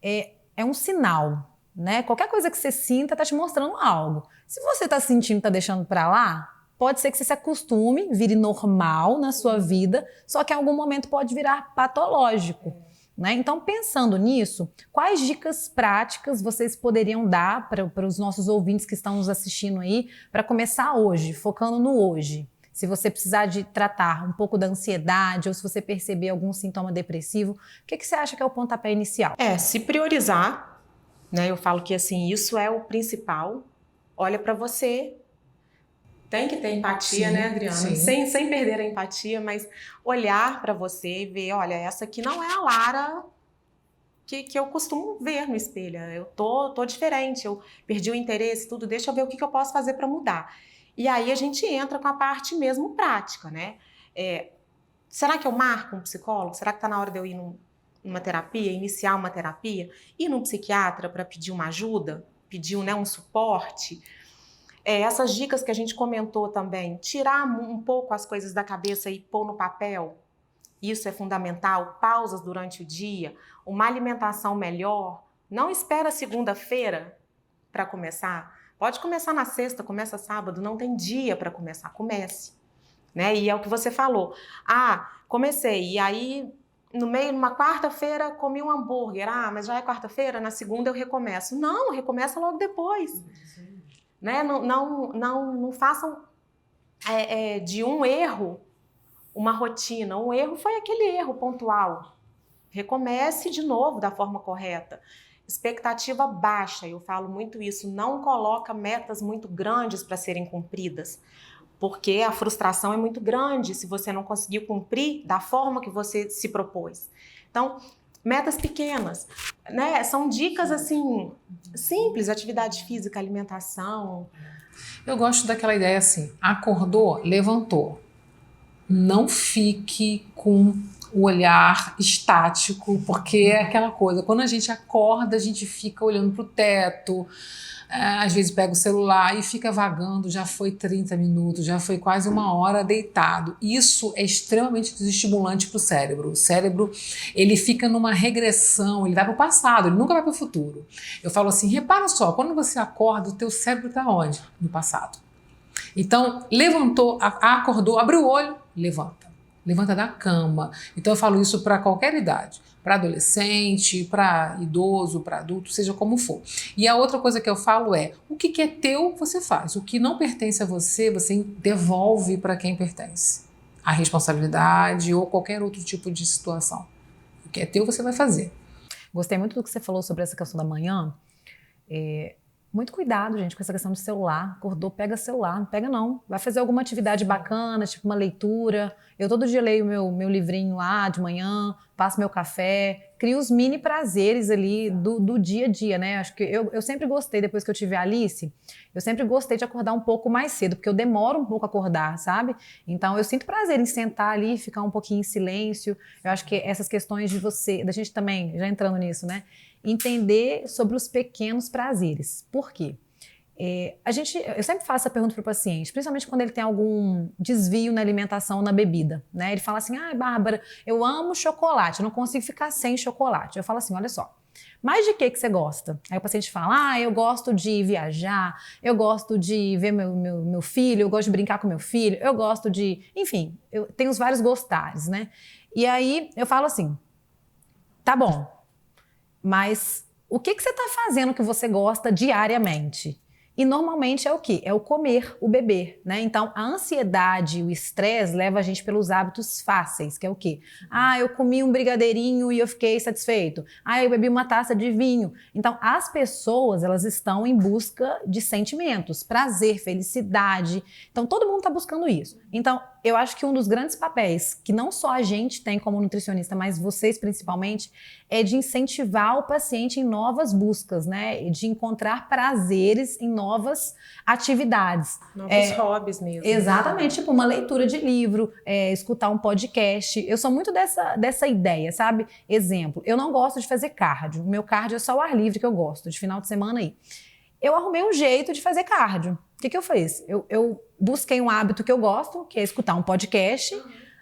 é um sinal, né? Qualquer coisa que você sinta está te mostrando algo. Se você está sentindo, está deixando para lá, pode ser que você se acostume, vire normal na sua vida, só que em algum momento pode virar patológico. Né? Então, pensando nisso, quais dicas práticas vocês poderiam dar para os nossos ouvintes que estão nos assistindo aí, para começar hoje, focando no hoje? Se você precisar de tratar um pouco da ansiedade ou se você perceber algum sintoma depressivo, o que você acha que é o pontapé inicial? Se priorizar, né? Eu falo que assim, isso é o principal. Olha para você. Tem que ter empatia, sim, né, Adriana? Sem perder a empatia, mas olhar para você e ver, olha, essa aqui não é a Lara que eu costumo ver no espelho. Eu tô diferente, eu perdi o interesse, tudo, deixa eu ver o que eu posso fazer para mudar. E aí a gente entra com a parte mesmo prática, né? Será que eu marco um psicólogo? Será que tá na hora de eu ir numa terapia, iniciar uma terapia? Ir num psiquiatra para pedir uma ajuda? Pedir um suporte? Essas dicas que a gente comentou também, tirar um pouco as coisas da cabeça e pôr no papel, isso é fundamental. Pausas durante o dia, uma alimentação melhor. Não espera segunda-feira para começar. Pode começar na sexta, começa sábado, não tem dia para começar, comece. Né? E é o que você falou. Comecei, e aí numa quarta-feira comi um hambúrguer. Mas já é quarta-feira, na segunda eu recomeço. Não, recomeça logo depois. Né? Não façam de um erro uma rotina. Um erro foi aquele erro pontual. Recomece de novo da forma correta. Expectativa baixa, eu falo muito isso. Não coloca metas muito grandes para serem cumpridas, porque a frustração é muito grande se você não conseguir cumprir da forma que você se propôs. Então, metas pequenas, né? São dicas assim simples, atividade física, alimentação. Eu gosto daquela ideia assim, acordou, levantou. Não fique com o olhar estático, porque é aquela coisa, quando a gente acorda, a gente fica olhando para o teto, às vezes pega o celular e fica vagando, já foi 30 minutos, já foi quase uma hora deitado. Isso é extremamente desestimulante para o cérebro. O cérebro, ele fica numa regressão, ele vai para o passado, ele nunca vai para o futuro. Eu falo assim, repara só, quando você acorda, o teu cérebro está onde? No passado. Então, levantou, acordou, abriu o olho, levanta. Levanta da cama. Então eu falo isso para qualquer idade, para adolescente, para idoso, para adulto, seja como for. E a outra coisa que eu falo é, o que é teu, você faz. O que não pertence a você, você devolve para quem pertence. A responsabilidade ou qualquer outro tipo de situação. O que é teu, você vai fazer. Gostei muito do que você falou sobre essa questão da manhã. Muito cuidado, gente, com essa questão de celular. Acordou, pega celular. Não pega, não. Vai fazer alguma atividade bacana, tipo uma leitura. Eu todo dia leio meu livrinho lá de manhã, passo meu café, crio os mini prazeres ali do dia a dia, né? Acho que eu sempre gostei, depois que eu tive a Alice, eu sempre gostei de acordar um pouco mais cedo, porque eu demoro um pouco a acordar, sabe? Então eu sinto prazer em sentar ali, ficar um pouquinho em silêncio. Eu acho que essas questões da gente também, já entrando nisso, né? Entender sobre os pequenos prazeres. Por quê? Eu sempre faço essa pergunta para o paciente, principalmente quando ele tem algum desvio na alimentação, na bebida, né? Ele fala assim, Bárbara, eu amo chocolate, eu não consigo ficar sem chocolate. Eu falo assim, olha só, Mas de que você gosta? Aí o paciente fala, eu gosto de viajar, eu gosto de ver meu filho, eu gosto de brincar com meu filho, eu gosto de... Enfim, eu tenho os vários gostares, né? E aí eu falo assim, tá bom, mas o que você está fazendo que você gosta diariamente? E normalmente é o quê? É o comer, o beber, né? Então, a ansiedade, o estresse leva a gente pelos hábitos fáceis, que é o quê? Eu comi um brigadeirinho e eu fiquei satisfeito. Eu bebi uma taça de vinho. Então, as pessoas, elas estão em busca de sentimentos, prazer, felicidade. Então, todo mundo está buscando isso. Então, eu acho que um dos grandes papéis que não só a gente tem como nutricionista, mas vocês principalmente, é de incentivar o paciente em novas buscas, né? De encontrar prazeres em novas atividades. Novos hobbies mesmo. Exatamente, tipo uma leitura de livro, escutar um podcast. Eu sou muito dessa ideia, sabe? Exemplo, eu não gosto de fazer cardio. O meu cardio é só o ar livre que eu gosto, de final de semana aí. Eu arrumei um jeito de fazer cardio. O que eu fiz? Eu busquei um hábito que eu gosto, que é escutar um podcast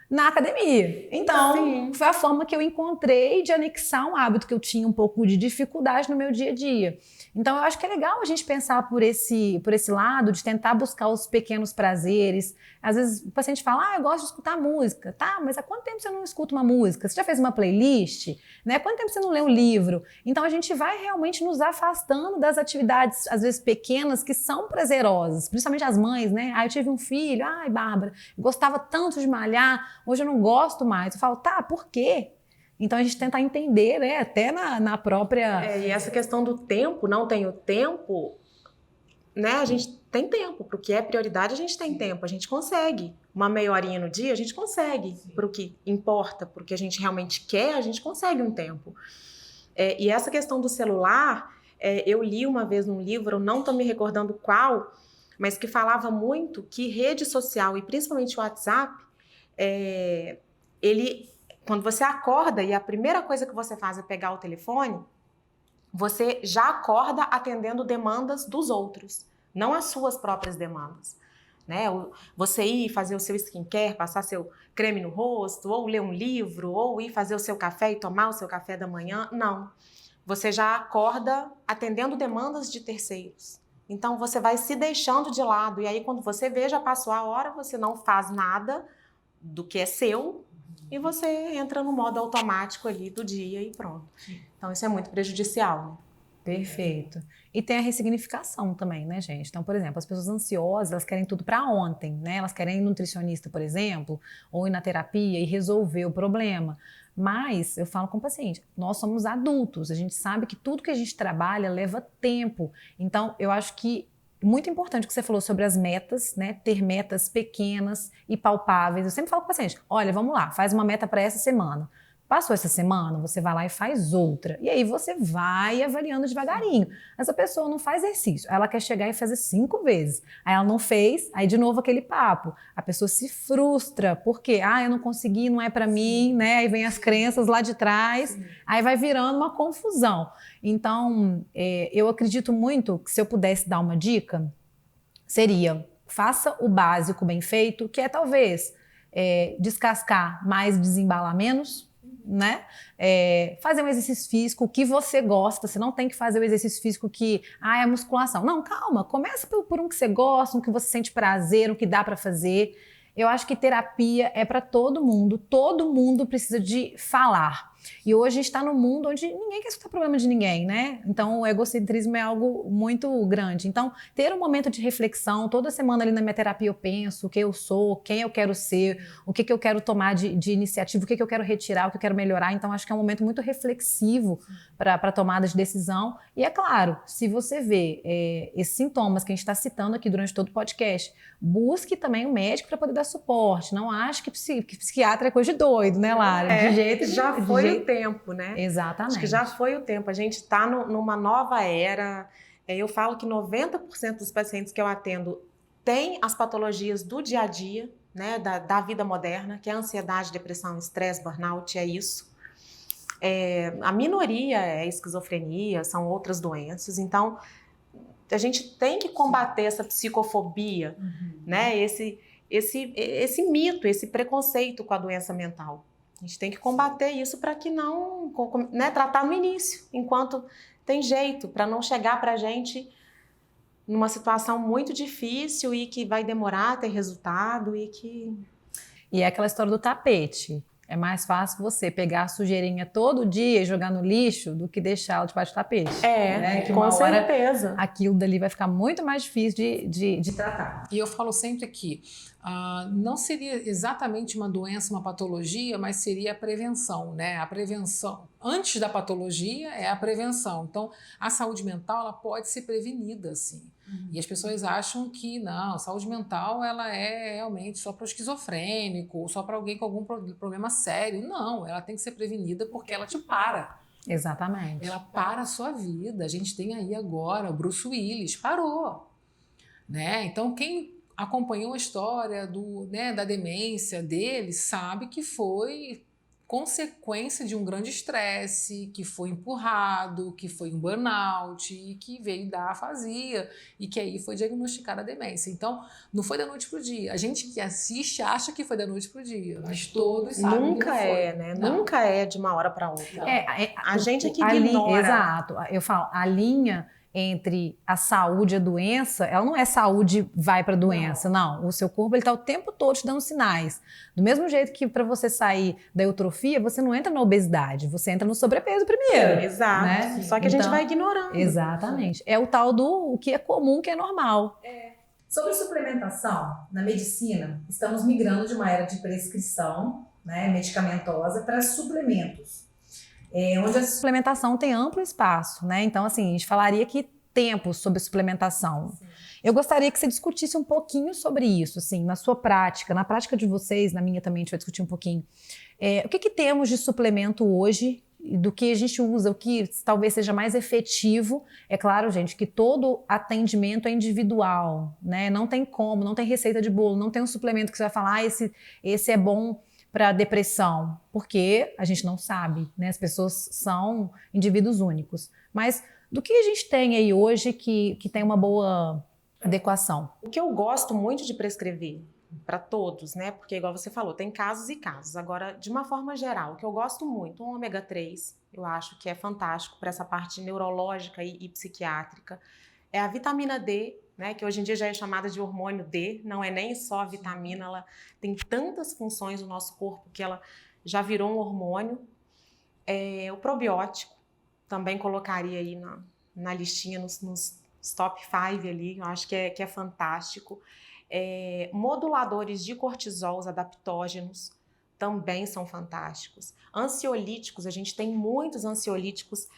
na academia. Então, foi a forma que eu encontrei de anexar um hábito que eu tinha um pouco de dificuldade no meu dia a dia. Então, eu acho que é legal a gente pensar por esse lado, de tentar buscar os pequenos prazeres. Às vezes, o paciente fala, eu gosto de escutar música. Tá, mas há quanto tempo você não escuta uma música? Você já fez uma playlist? Né? Quanto tempo você não lê um livro? Então, a gente vai realmente nos afastando das atividades, às vezes, pequenas, que são prazerosas. Principalmente as mães, né? Eu tive um filho. Bárbara, eu gostava tanto de malhar, hoje eu não gosto mais. Eu falo, tá, por quê? Então a gente tenta entender, né, até na própria... E essa questão do tempo, não tenho tempo, né, a gente tem tempo, para o que é prioridade a gente tem tempo, a gente consegue. Uma meia horinha no dia a gente consegue, para o que importa, para o que a gente realmente quer, a gente consegue um tempo. E essa questão do celular, eu li uma vez num livro, eu não estou me recordando qual, mas que falava muito que rede social, e principalmente o WhatsApp, quando você acorda e a primeira coisa que você faz é pegar o telefone, você já acorda atendendo demandas dos outros, não as suas próprias demandas. Né? Você ir fazer o seu skincare, passar seu creme no rosto, ou ler um livro, ou ir fazer o seu café e tomar o seu café da manhã, não. Você já acorda atendendo demandas de terceiros. Então, você vai se deixando de lado, e aí quando você vê, já passou a hora, você não faz nada do que é seu, e você entra no modo automático ali do dia e pronto. Então, isso é muito prejudicial, né? Perfeito. E tem a ressignificação também, né, gente? Então, por exemplo, as pessoas ansiosas, elas querem tudo para ontem, né? Elas querem ir no nutricionista, por exemplo, ou ir na terapia e resolver o problema. Mas, eu falo com o paciente, nós somos adultos, a gente sabe que tudo que a gente trabalha leva tempo. Então, eu acho que muito importante o que você falou sobre as metas, né? Ter metas pequenas e palpáveis. Eu sempre falo com o paciente, olha, vamos lá, faz uma meta para essa semana. Passou essa semana, você vai lá e faz outra. E aí você vai avaliando devagarinho. Essa pessoa não faz exercício, ela quer chegar e fazer 5 vezes. Aí ela não fez, aí de novo aquele papo. A pessoa se frustra, porque, eu não consegui, não é pra mim, né? Aí vem as crenças lá de trás, aí vai virando uma confusão. Então, eu acredito muito que se eu pudesse dar uma dica, seria, faça o básico bem feito, que é talvez descascar mais, desembalar menos, né? Fazer um exercício físico que você gosta, você não tem que fazer o exercício físico que, é musculação. Não, calma, começa por um que você gosta, um que você sente prazer, um que dá para fazer. Eu acho que terapia é para todo mundo precisa de falar. E hoje a gente está num mundo onde ninguém quer escutar problema de ninguém, né? Então o egocentrismo é algo muito grande. Então, ter um momento de reflexão, toda semana ali na minha terapia eu penso o que eu sou, quem eu quero ser, o que eu quero tomar de iniciativa, o que eu quero retirar, o que eu quero melhorar. Então, acho que é um momento muito reflexivo para tomada de decisão. E é claro, se você vê esses sintomas que a gente está citando aqui durante todo o podcast, busque também um médico para poder dar suporte. Não ache que psiquiatra é coisa de doido, né, Lara? De jeito já foi o tempo, né? Exatamente. Acho que já foi o tempo. A gente está numa nova era. Eu falo que 90% dos pacientes que eu atendo têm as patologias do dia a dia, né, da vida moderna, que é ansiedade, depressão, estresse, burnout, é isso. A minoria é esquizofrenia, são outras doenças. Então, a gente tem que combater essa psicofobia, né? Esse mito, esse preconceito com a doença mental. A gente tem que combater isso para que não, né, tratar no início, enquanto tem jeito, para não chegar para a gente numa situação muito difícil e que vai demorar a ter resultado e que... E é aquela história do tapete. É mais fácil você pegar a sujeirinha todo dia e jogar no lixo do que deixá-la debaixo do tapete. Né? Que com certeza. Aquilo dali vai ficar muito mais difícil de tratar. E eu falo sempre que não seria exatamente uma doença, uma patologia, mas seria a prevenção, né? A prevenção, antes da patologia, é a prevenção. Então, a saúde mental, ela pode ser prevenida, assim. E as pessoas acham que, não, saúde mental, ela é realmente só para o esquizofrênico, ou só para alguém com algum problema sério. Não, ela tem que ser prevenida porque ela te para. Exatamente. Ela para a sua vida. A gente tem aí agora o Bruce Willis, parou. Né? Então, quem acompanhou a história da demência dele sabe que foi consequência de um grande estresse, que foi empurrado, que foi um burnout e que veio da afasia e que aí foi diagnosticada a demência. Então, não foi da noite para o dia. A gente que assiste acha que foi da noite para o dia, mas todos sabem Nunca que não foi. é, né? Não. Nunca é de uma hora para outra. A gente é que ignora. ignora. Exato. Eu falo, a linha entre a saúde e a doença, ela não é saúde vai para doença, não. O seu corpo ele está o tempo todo te dando sinais. Do mesmo jeito que para você sair da eutrofia, você não entra na obesidade, você entra no sobrepeso primeiro. Exato. Né? Só que a gente vai ignorando. Exatamente. É o tal do o que é comum, que é normal. Sobre suplementação, na medicina, estamos migrando de uma era de prescrição, né, medicamentosa para suplementos. Onde a suplementação tem amplo espaço, né? Então, assim, a gente falaria aqui tempos sobre suplementação. Sim. Eu gostaria que você discutisse um pouquinho sobre isso, assim, na sua prática, na prática de vocês, na minha também, a gente vai discutir um pouquinho. O que temos de suplemento hoje, do que a gente usa, o que talvez seja mais efetivo? É claro, gente, que todo atendimento é individual, né? Não tem como, não tem receita de bolo, não tem um suplemento que você vai falar, esse é bom para depressão, porque a gente não sabe, né? As pessoas são indivíduos únicos. Mas do que a gente tem aí hoje que tem uma boa adequação? O que eu gosto muito de prescrever para todos, né? Porque, igual você falou, tem casos e casos. Agora, de uma forma geral, o que eu gosto muito, o ômega 3, eu acho que é fantástico para essa parte neurológica e psiquiátrica, é a vitamina D, né, que hoje em dia já é chamada de hormônio D, não é nem só a vitamina, ela tem tantas funções no nosso corpo que ela já virou um hormônio. O probiótico, também colocaria aí na listinha, nos top 5 ali, eu acho que é fantástico. Moduladores de cortisol, os adaptógenos, também são fantásticos. Ansiolíticos, a gente tem muitos ansiolíticos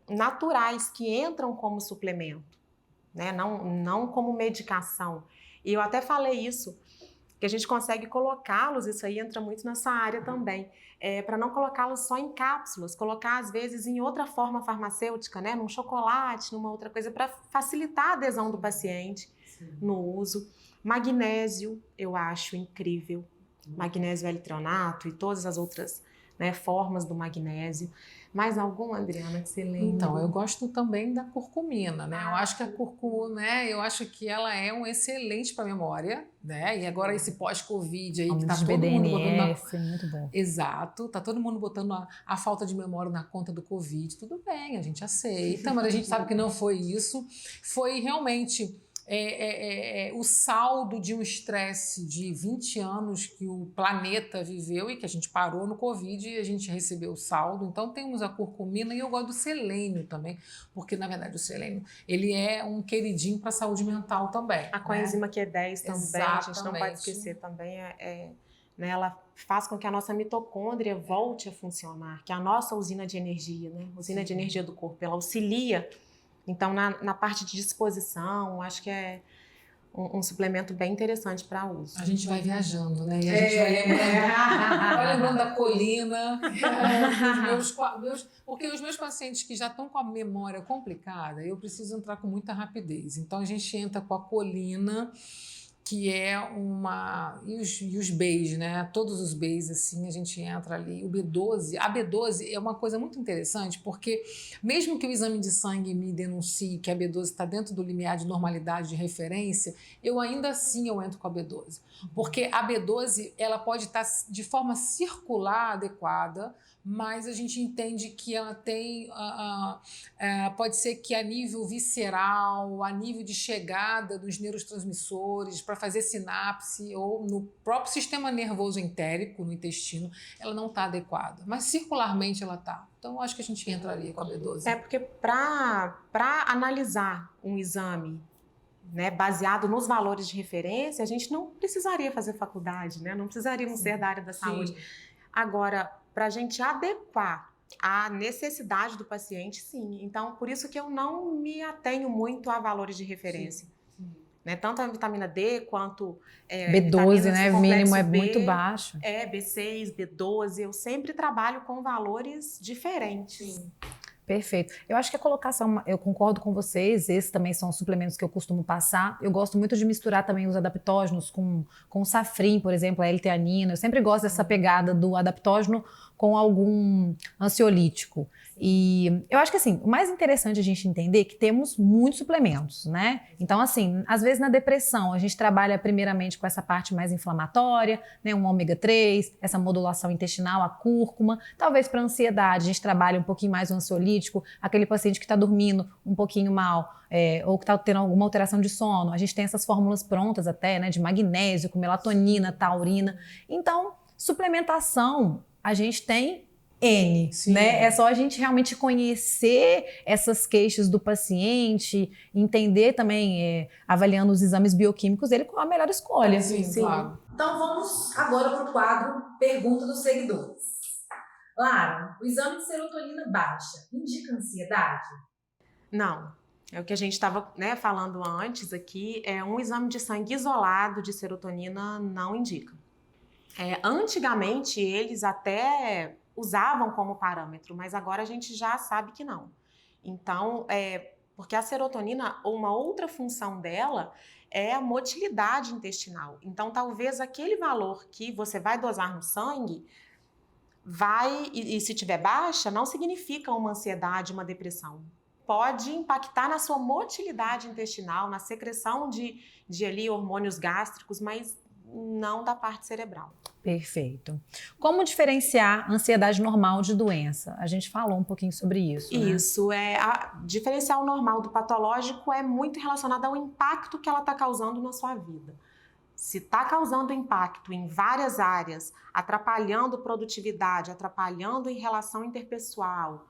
naturais que entram como suplemento, né? Não como medicação. E eu até falei isso, que a gente consegue colocá-los, isso aí entra muito nessa área também, para não colocá-los só em cápsulas, colocar às vezes em outra forma farmacêutica, né? Num chocolate, numa outra coisa, para facilitar a adesão do paciente no uso. Magnésio, eu acho incrível. Magnésio L-treonato e todas as outras, né, formas do magnésio. Mais algum, Adriana, que você lembra? Então, eu gosto também da curcumina, né? Eu acho que a curcuma, né? Eu acho que ela é um excelente para a memória, né? E agora esse pós-Covid aí, que tá todo mundo botando muito bom. Exato, tá todo mundo botando a falta de memória na conta do Covid. Tudo bem, a gente aceita, mas a gente sabe que não foi isso. Foi realmente o saldo de um estresse de 20 anos que o planeta viveu e que a gente parou no Covid e a gente recebeu o saldo. Então temos a curcumina e eu gosto do selênio também, porque na verdade o selênio ele é um queridinho para a saúde mental também. A coenzima Q10 também, Exatamente. A gente não pode esquecer também, né, ela faz com que a nossa mitocôndria volte a funcionar, que é a nossa usina de energia, né? Usina de energia do corpo, ela auxilia. Então, na parte de disposição, acho que é um suplemento bem interessante para uso. A gente vai viajando, né? E a gente vai lembrando da colina. Porque os meus pacientes que já estão com a memória complicada, eu preciso entrar com muita rapidez. Então, a gente entra com a colina, que é uma... E os Bs, né? Todos os Bs, assim, a gente entra ali. O B12, a B12 é uma coisa muito interessante, porque mesmo que o exame de sangue me denuncie que a B12 está dentro do limiar de normalidade de referência, eu ainda assim eu entro com a B12. Porque a B12, ela pode estar de forma circular adequada, mas a gente entende que ela tem, pode ser que a nível visceral, a nível de chegada dos neurotransmissores, para fazer sinapse, ou no próprio sistema nervoso entérico, no intestino, ela não está adequada. Mas circularmente ela está. Então, eu acho que a gente entraria com a B12. É porque para analisar um exame, né, baseado nos valores de referência, a gente não precisaria fazer faculdade, né? Não precisaríamos ser da área da saúde. Agora, para a gente adequar a necessidade do paciente, sim. Então, por isso que eu não me atenho muito a valores de referência. Né? Tanto a vitamina D quanto B12, né? O mínimo é B, muito baixo. B6, B12, eu sempre trabalho com valores diferentes. Sim. Perfeito. Eu acho que a colocação, eu concordo com vocês, esses também são suplementos que eu costumo passar. Eu gosto muito de misturar também os adaptógenos com o safrim, por exemplo, a L-teanina. Eu sempre gosto dessa pegada do adaptógeno com algum ansiolítico. E eu acho que assim, o mais interessante a gente entender é que temos muitos suplementos, né? Então assim, às vezes na depressão a gente trabalha primeiramente com essa parte mais inflamatória, né? Um ômega 3, essa modulação intestinal, a cúrcuma. Talvez para ansiedade a gente trabalha um pouquinho mais o ansiolítico, aquele paciente que está dormindo um pouquinho mal, ou que está tendo alguma alteração de sono. A gente tem essas fórmulas prontas até, né? De magnésio, com melatonina, taurina. Então, suplementação a gente tem N, né? É só a gente realmente conhecer essas queixas do paciente, entender também, avaliando os exames bioquímicos dele, qual a melhor escolha. Sim, claro. Então vamos agora para o quadro Pergunta dos Seguidores. Lara, o exame de serotonina baixa indica ansiedade? Não. É o que a gente estava, né, falando antes aqui, um exame de sangue isolado de serotonina não indica. Antigamente eles até usavam como parâmetro, mas agora a gente já sabe que não. Então, porque a serotonina, uma outra função dela é a motilidade intestinal. Então, talvez aquele valor que você vai dosar no sangue e se tiver baixa, não significa uma ansiedade, uma depressão. Pode impactar na sua motilidade intestinal, na secreção de ali hormônios gástricos, mas não da parte cerebral. Perfeito. Como diferenciar ansiedade normal de doença? A gente falou um pouquinho sobre isso, né? Isso, diferenciar o normal do patológico é muito relacionado ao impacto que ela está causando na sua vida. Se está causando impacto em várias áreas, atrapalhando produtividade, atrapalhando em relação interpessoal,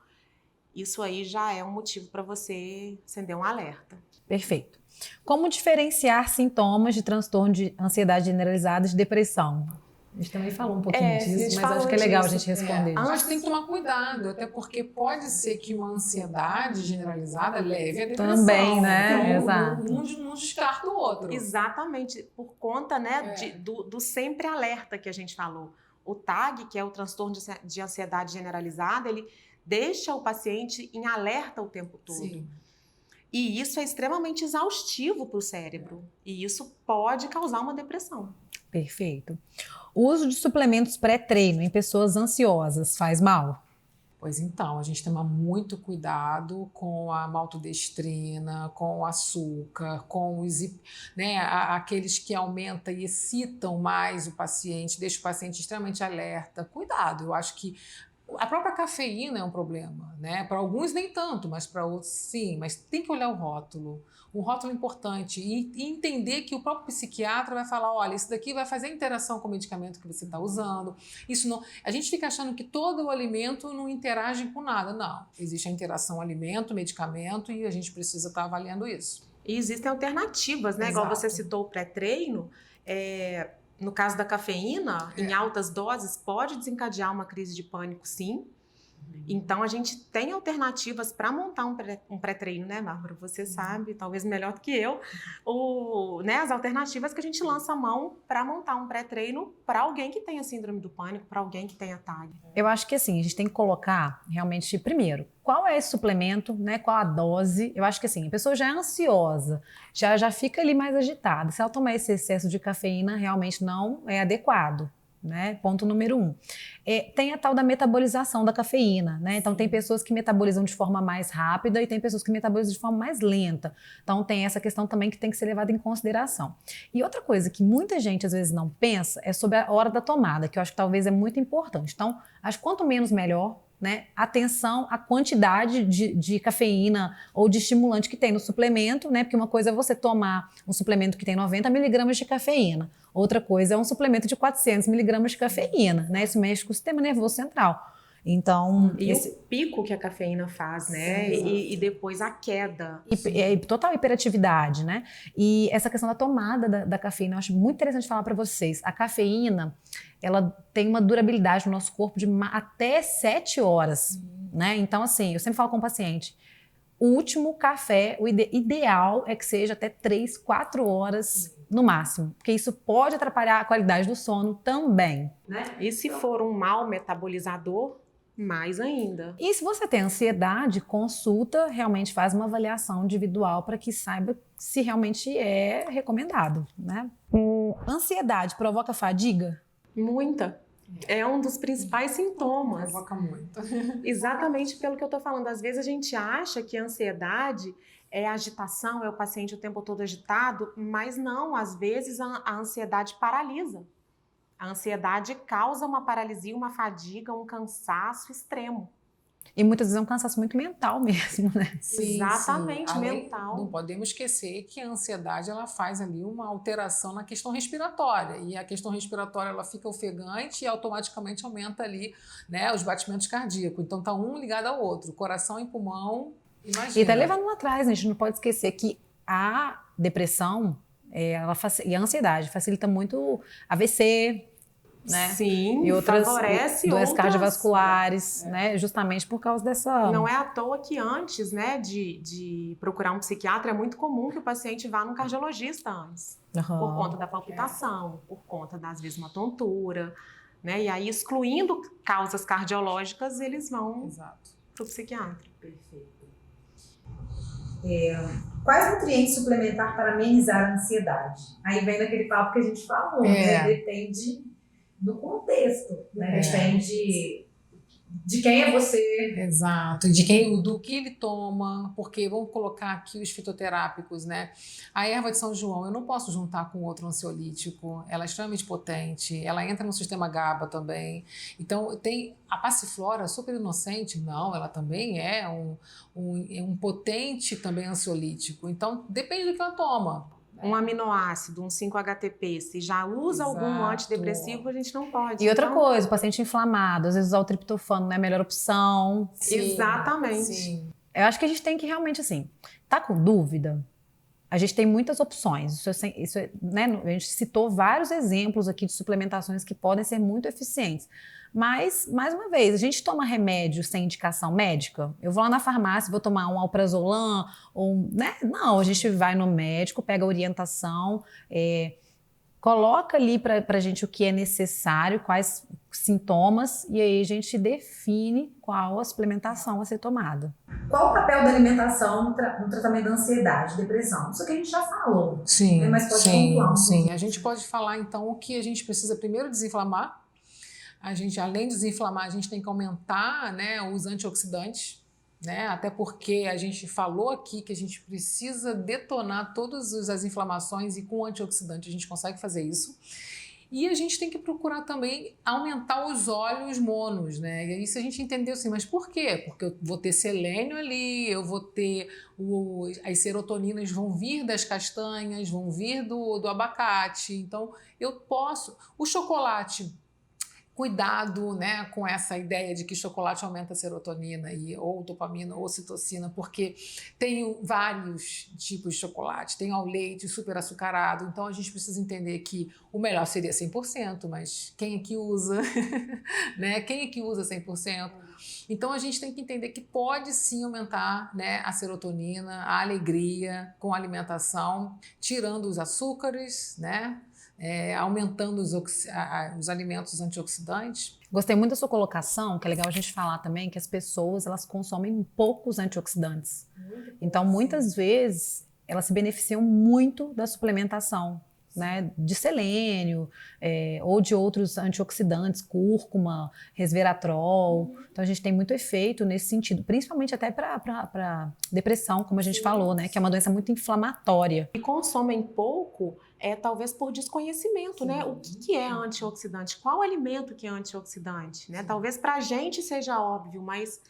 isso aí já é um motivo para você acender um alerta. Perfeito. Como diferenciar sintomas de transtorno de ansiedade generalizada e de depressão? A gente também falou um pouquinho disso, mas acho que é legal a gente responder. Mas tem que tomar cuidado, até porque pode ser que uma ansiedade generalizada leve a depressão. Também, né? Então, Exato. Um descarta o outro. Exatamente, por conta, né, do sempre alerta que a gente falou. O TAG, que é o transtorno de ansiedade generalizada, ele deixa o paciente em alerta o tempo todo. Sim. E isso é extremamente exaustivo para o cérebro. E isso pode causar uma depressão. Perfeito. O uso de suplementos pré-treino em pessoas ansiosas faz mal? Pois então, a gente toma muito cuidado com a maltodestrina, com o açúcar, com os, né, aqueles que aumentam e excitam mais o paciente, deixam o paciente extremamente alerta. Cuidado, eu acho que a própria cafeína é um problema, né? Para alguns nem tanto, mas para outros sim. Mas tem que olhar o rótulo. O rótulo é importante e entender que o próprio psiquiatra vai falar, olha, isso daqui vai fazer interação com o medicamento que você está usando. Isso não. A gente fica achando que todo o alimento não interage com nada. Não, existe a interação alimento-medicamento e a gente precisa estar avaliando isso. E existem alternativas, né? Exato. Igual você citou o pré-treino. No caso da cafeína, em altas doses, pode desencadear uma crise de pânico, sim. Então, a gente tem alternativas para montar um pré-treino, né, Bárbara? Você sabe, talvez melhor do que eu, né, as alternativas que a gente lança a mão para montar um pré-treino para alguém que tenha síndrome do pânico, para alguém que tenha TAG. Eu acho que assim, a gente tem que colocar realmente, primeiro, qual é esse suplemento, né? Qual a dose? Eu acho que assim, a pessoa já é ansiosa, já fica ali mais agitada. Se ela tomar esse excesso de cafeína, realmente não é adequado. Né? Ponto número 1. Tem a tal da metabolização da cafeína, né? Então tem pessoas que metabolizam de forma mais rápida e tem pessoas que metabolizam de forma mais lenta. Então tem essa questão também que tem que ser levada em consideração. E outra coisa que muita gente às vezes não pensa é sobre a hora da tomada, que eu acho que talvez é muito importante. Então, acho que quanto menos melhor, né? Atenção à quantidade de cafeína ou de estimulante que tem no suplemento, né? Porque uma coisa é você tomar um suplemento que tem 90 miligramas de cafeína, outra coisa é um suplemento de 400 miligramas de cafeína, né? Isso mexe com o sistema nervoso central. Então, e o pico que a cafeína faz, né? E depois a queda. Total hiperatividade, né? E essa questão da tomada da cafeína, eu acho muito interessante falar para vocês. A cafeína, ela tem uma durabilidade no nosso corpo de até 7 horas, né? Então, assim, eu sempre falo com o paciente, o último café, o ideal é que seja até 3, 4 horas no máximo, porque isso pode atrapalhar a qualidade do sono também, né? E se for um mau metabolizador, mais ainda. E se você tem ansiedade, consulta, realmente faz uma avaliação individual para que saiba se realmente é recomendado, né? Ansiedade provoca fadiga? Muita. É um dos principais sintomas. Provoca muito. Exatamente pelo que eu tô falando. Às vezes a gente acha que a ansiedade é agitação, é o paciente o tempo todo agitado, mas não, às vezes a ansiedade paralisa. A ansiedade causa uma paralisia, uma fadiga, um cansaço extremo. E muitas vezes é um cansaço muito mental mesmo, né? Sim, exatamente, sim. mental. Não podemos esquecer que a ansiedade ela faz ali uma alteração na questão respiratória. E a questão respiratória ela fica ofegante e automaticamente aumenta ali, né, os batimentos cardíacos. Então tá um ligado ao outro, coração e pulmão. Imagina. E tá levando lá atrás, a gente não pode esquecer que a depressão e a ansiedade facilita muito AVC, né? Sim, e outras favorece doenças outras cardiovasculares, né? Justamente por causa dessa... Não é à toa que antes, né, de procurar um psiquiatra, é muito comum que o paciente vá num cardiologista antes. Por conta da palpitação, por conta, às vezes, uma tontura, né? E aí, excluindo causas cardiológicas, eles vão para o psiquiatra. Perfeito. Quais nutrientes suplementar para amenizar a ansiedade? Aí vem daquele papo que a gente falou, né? Depende do contexto, né? Depende de quem é você. Exato, do que ele toma, porque vamos colocar aqui os fitoterápicos, né? A erva de São João, eu não posso juntar com outro ansiolítico, ela é extremamente potente, ela entra no sistema GABA também. Então, tem a passiflora super inocente, não, ela também é um potente também ansiolítico. Então, depende do que ela toma. Um aminoácido, um 5-HTP, se já usa algum antidepressivo, a gente não pode. E outra coisa, o paciente inflamado, às vezes usar o triptofano não é a melhor opção. Sim, exatamente. Sim. Eu acho que a gente tem que realmente, assim, tá com dúvida? A gente tem muitas opções. Né, a gente citou vários exemplos aqui de suplementações que podem ser muito eficientes. Mas, mais uma vez, a gente toma remédio sem indicação médica? Eu vou lá na farmácia, vou tomar um alprazolam, né? Não, a gente vai no médico, pega a orientação, coloca ali pra gente o que é necessário, quais sintomas, e aí a gente define qual a suplementação a ser tomada. Qual o papel da alimentação no tratamento da ansiedade, depressão? Isso que a gente já falou. Sim, né? Mas pode pontuar sim. A gente pode falar, então, o que a gente precisa primeiro desinflamar. A gente, além de desinflamar, a gente tem que aumentar, né, os antioxidantes, né? Até porque a gente falou aqui que a gente precisa detonar todas as inflamações e com antioxidante a gente consegue fazer isso. E a gente tem que procurar também aumentar os óleos monos, né? E isso a gente entendeu assim, mas por quê? Porque eu vou ter selênio ali, eu vou ter as serotoninas vão vir das castanhas, vão vir do abacate. Então, eu posso... O chocolate... Cuidado, né, com essa ideia de que chocolate aumenta a serotonina ou dopamina ou citocina, porque tem vários tipos de chocolate, tem ao leite super açucarado, então a gente precisa entender que o melhor seria 100%, mas quem é que usa, né? Quem é que usa 100%? Então a gente tem que entender que pode sim aumentar, né, a serotonina, a alegria com a alimentação, tirando os açúcares, né, aumentando os alimentos antioxidantes. Gostei muito da sua colocação, que é legal a gente falar também que as pessoas elas consomem poucos antioxidantes. Então, muitas vezes, elas se beneficiam muito da suplementação, né, de selênio ou de outros antioxidantes, cúrcuma, resveratrol. Então, a gente tem muito efeito nesse sentido, principalmente até para depressão, como a gente falou, né, que é uma doença muito inflamatória. E consomem pouco, talvez por desconhecimento, né? O que é antioxidante? Qual alimento que é antioxidante? Né? Talvez para a gente seja óbvio, mas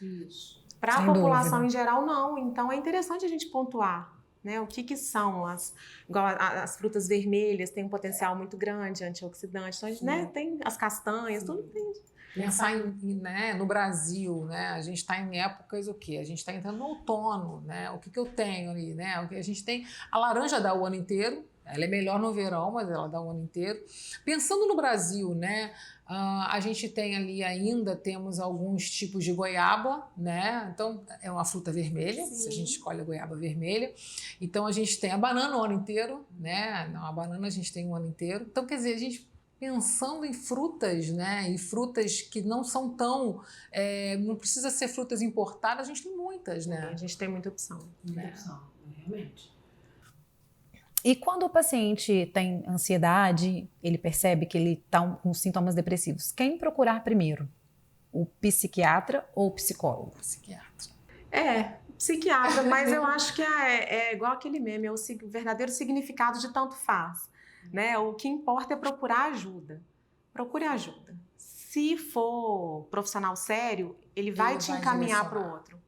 para a população em geral não. Então é interessante a gente pontuar, né? O que são igual as frutas vermelhas, tem um potencial muito grande antioxidante. Então, né? Tem as castanhas, tudo tem. Pensar né, no Brasil, né? A gente está em épocas o quê? A gente está entrando no outono, né? O que eu tenho ali, né? A gente tem a laranja dá o ano inteiro. Ela é melhor no verão, mas ela dá o ano inteiro. Pensando no Brasil, né? A gente tem ali ainda, temos alguns tipos de goiaba, né? Então, é uma fruta vermelha, se a gente escolhe a goiaba vermelha. Então, a gente tem a banana o ano inteiro, né? Não, a banana a gente tem o ano inteiro. Então, quer dizer, a gente pensando em frutas, né? E frutas que não são tão... não precisa ser frutas importadas, a gente tem muitas, né? A gente tem muita opção. Muita opção, realmente. E quando o paciente tem ansiedade, ele percebe que ele está com sintomas depressivos, quem procurar primeiro? O psiquiatra ou o psicólogo? Psiquiatra. Psiquiatra, mas eu acho que é igual aquele meme, é o verdadeiro significado de tanto faz. Né? O que importa é procurar ajuda. Procure ajuda. Se for profissional sério, ele vai te encaminhar para o outro.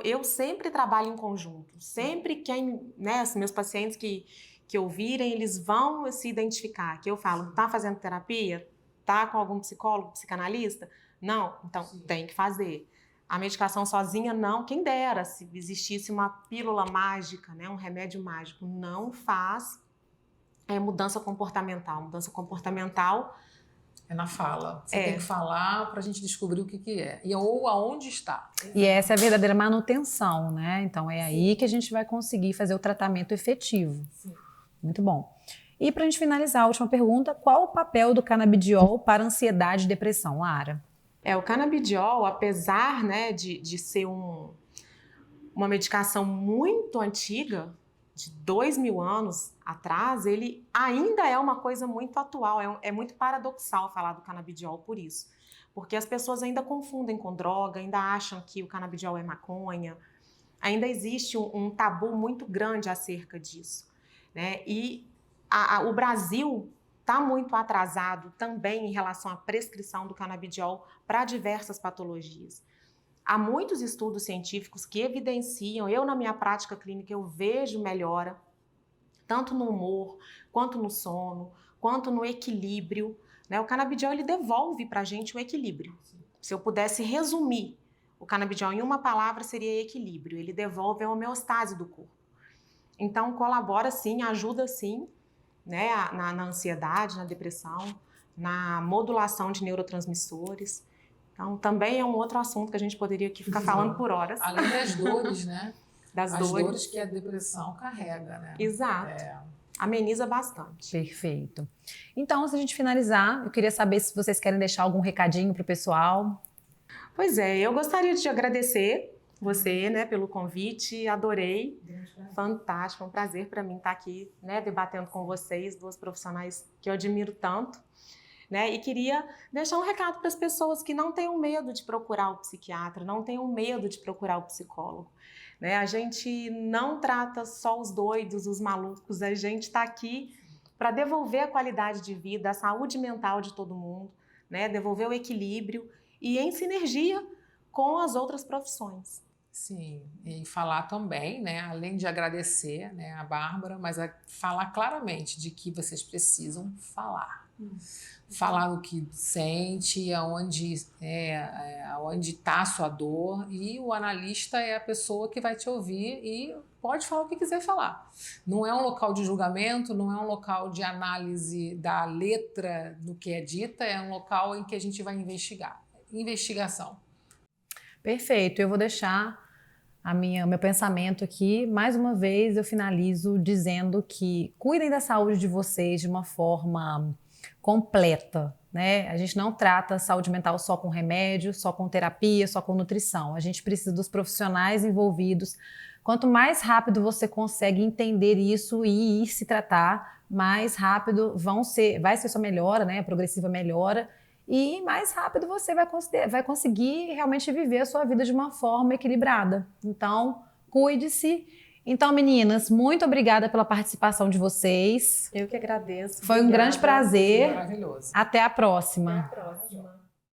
Eu sempre trabalho em conjunto. Sempre meus pacientes que ouvirem, eles vão se identificar. Que eu falo, tá fazendo terapia? Tá com algum psicólogo, psicanalista? Não? Então, tem que fazer. A medicação sozinha, não. Quem dera, se existisse uma pílula mágica, né, um remédio mágico. Não faz mudança comportamental. Mudança comportamental... É na fala. Você tem que falar para a gente descobrir o que é. Ou aonde está. E essa é a verdadeira manutenção, né? Então é aí que a gente vai conseguir fazer o tratamento efetivo. Sim. Muito bom. E para a gente finalizar, a última pergunta, qual o papel do canabidiol para ansiedade e depressão, Lara? O canabidiol, apesar, né, de ser uma medicação muito antiga, de 2000 anos atrás, ele ainda é uma coisa muito atual, é muito paradoxal falar do canabidiol por isso, porque as pessoas ainda confundem com droga, ainda acham que o canabidiol é maconha, ainda existe um tabu muito grande acerca disso, né? E o Brasil está muito atrasado também em relação à prescrição do canabidiol para diversas patologias. Há muitos estudos científicos que evidenciam, eu na minha prática clínica eu vejo melhora, tanto no humor, quanto no sono, quanto no equilíbrio. Né? O canabidiol ele devolve para a gente o equilíbrio. Se eu pudesse resumir o canabidiol em uma palavra, seria equilíbrio. Ele devolve a homeostase do corpo. Então colabora sim, ajuda sim, né? na ansiedade, na depressão, na modulação de neurotransmissores. Então, também é um outro assunto que a gente poderia aqui ficar falando por horas. Além das dores, né? Das dores que a depressão carrega, né? Exato. Ameniza bastante. Perfeito. Então, se a gente finalizar, eu queria saber se vocês querem deixar algum recadinho para o pessoal. Pois eu gostaria de agradecer você, né, pelo convite. Adorei. Fantástico, é um prazer para mim estar aqui, né, debatendo com vocês, duas profissionais que eu admiro tanto. Né? E queria deixar um recado para as pessoas que não tenham medo de procurar o psiquiatra, não tenham medo de procurar o psicólogo. Né? A gente não trata só os doidos, os malucos, a gente está aqui para devolver a qualidade de vida, a saúde mental de todo mundo, né? Devolver o equilíbrio e em sinergia com as outras profissões. Sim, e falar também, né, além de agradecer, né, a Bárbara, mas falar claramente de que vocês precisam falar. Falar o que sente, aonde está a sua dor, e o analista é a pessoa que vai te ouvir e pode falar o que quiser falar. Não é um local de julgamento, não é um local de análise da letra do que é dita, é um local em que a gente vai investigar. investigação. Perfeito, eu vou deixar meu pensamento aqui. Mais uma vez eu finalizo dizendo que cuidem da saúde de vocês de uma forma completa, né? A gente não trata saúde mental só com remédio, só com terapia, só com nutrição. A gente precisa dos profissionais envolvidos. Quanto mais rápido você consegue entender isso e ir se tratar, mais rápido vai ser sua melhora, né? A progressiva melhora. E mais rápido você vai conseguir realmente viver a sua vida de uma forma equilibrada. Então, cuide-se. Então, meninas, muito obrigada pela participação de vocês. Eu que agradeço. Foi um grande prazer. Maravilhoso. Até a próxima. Até a próxima.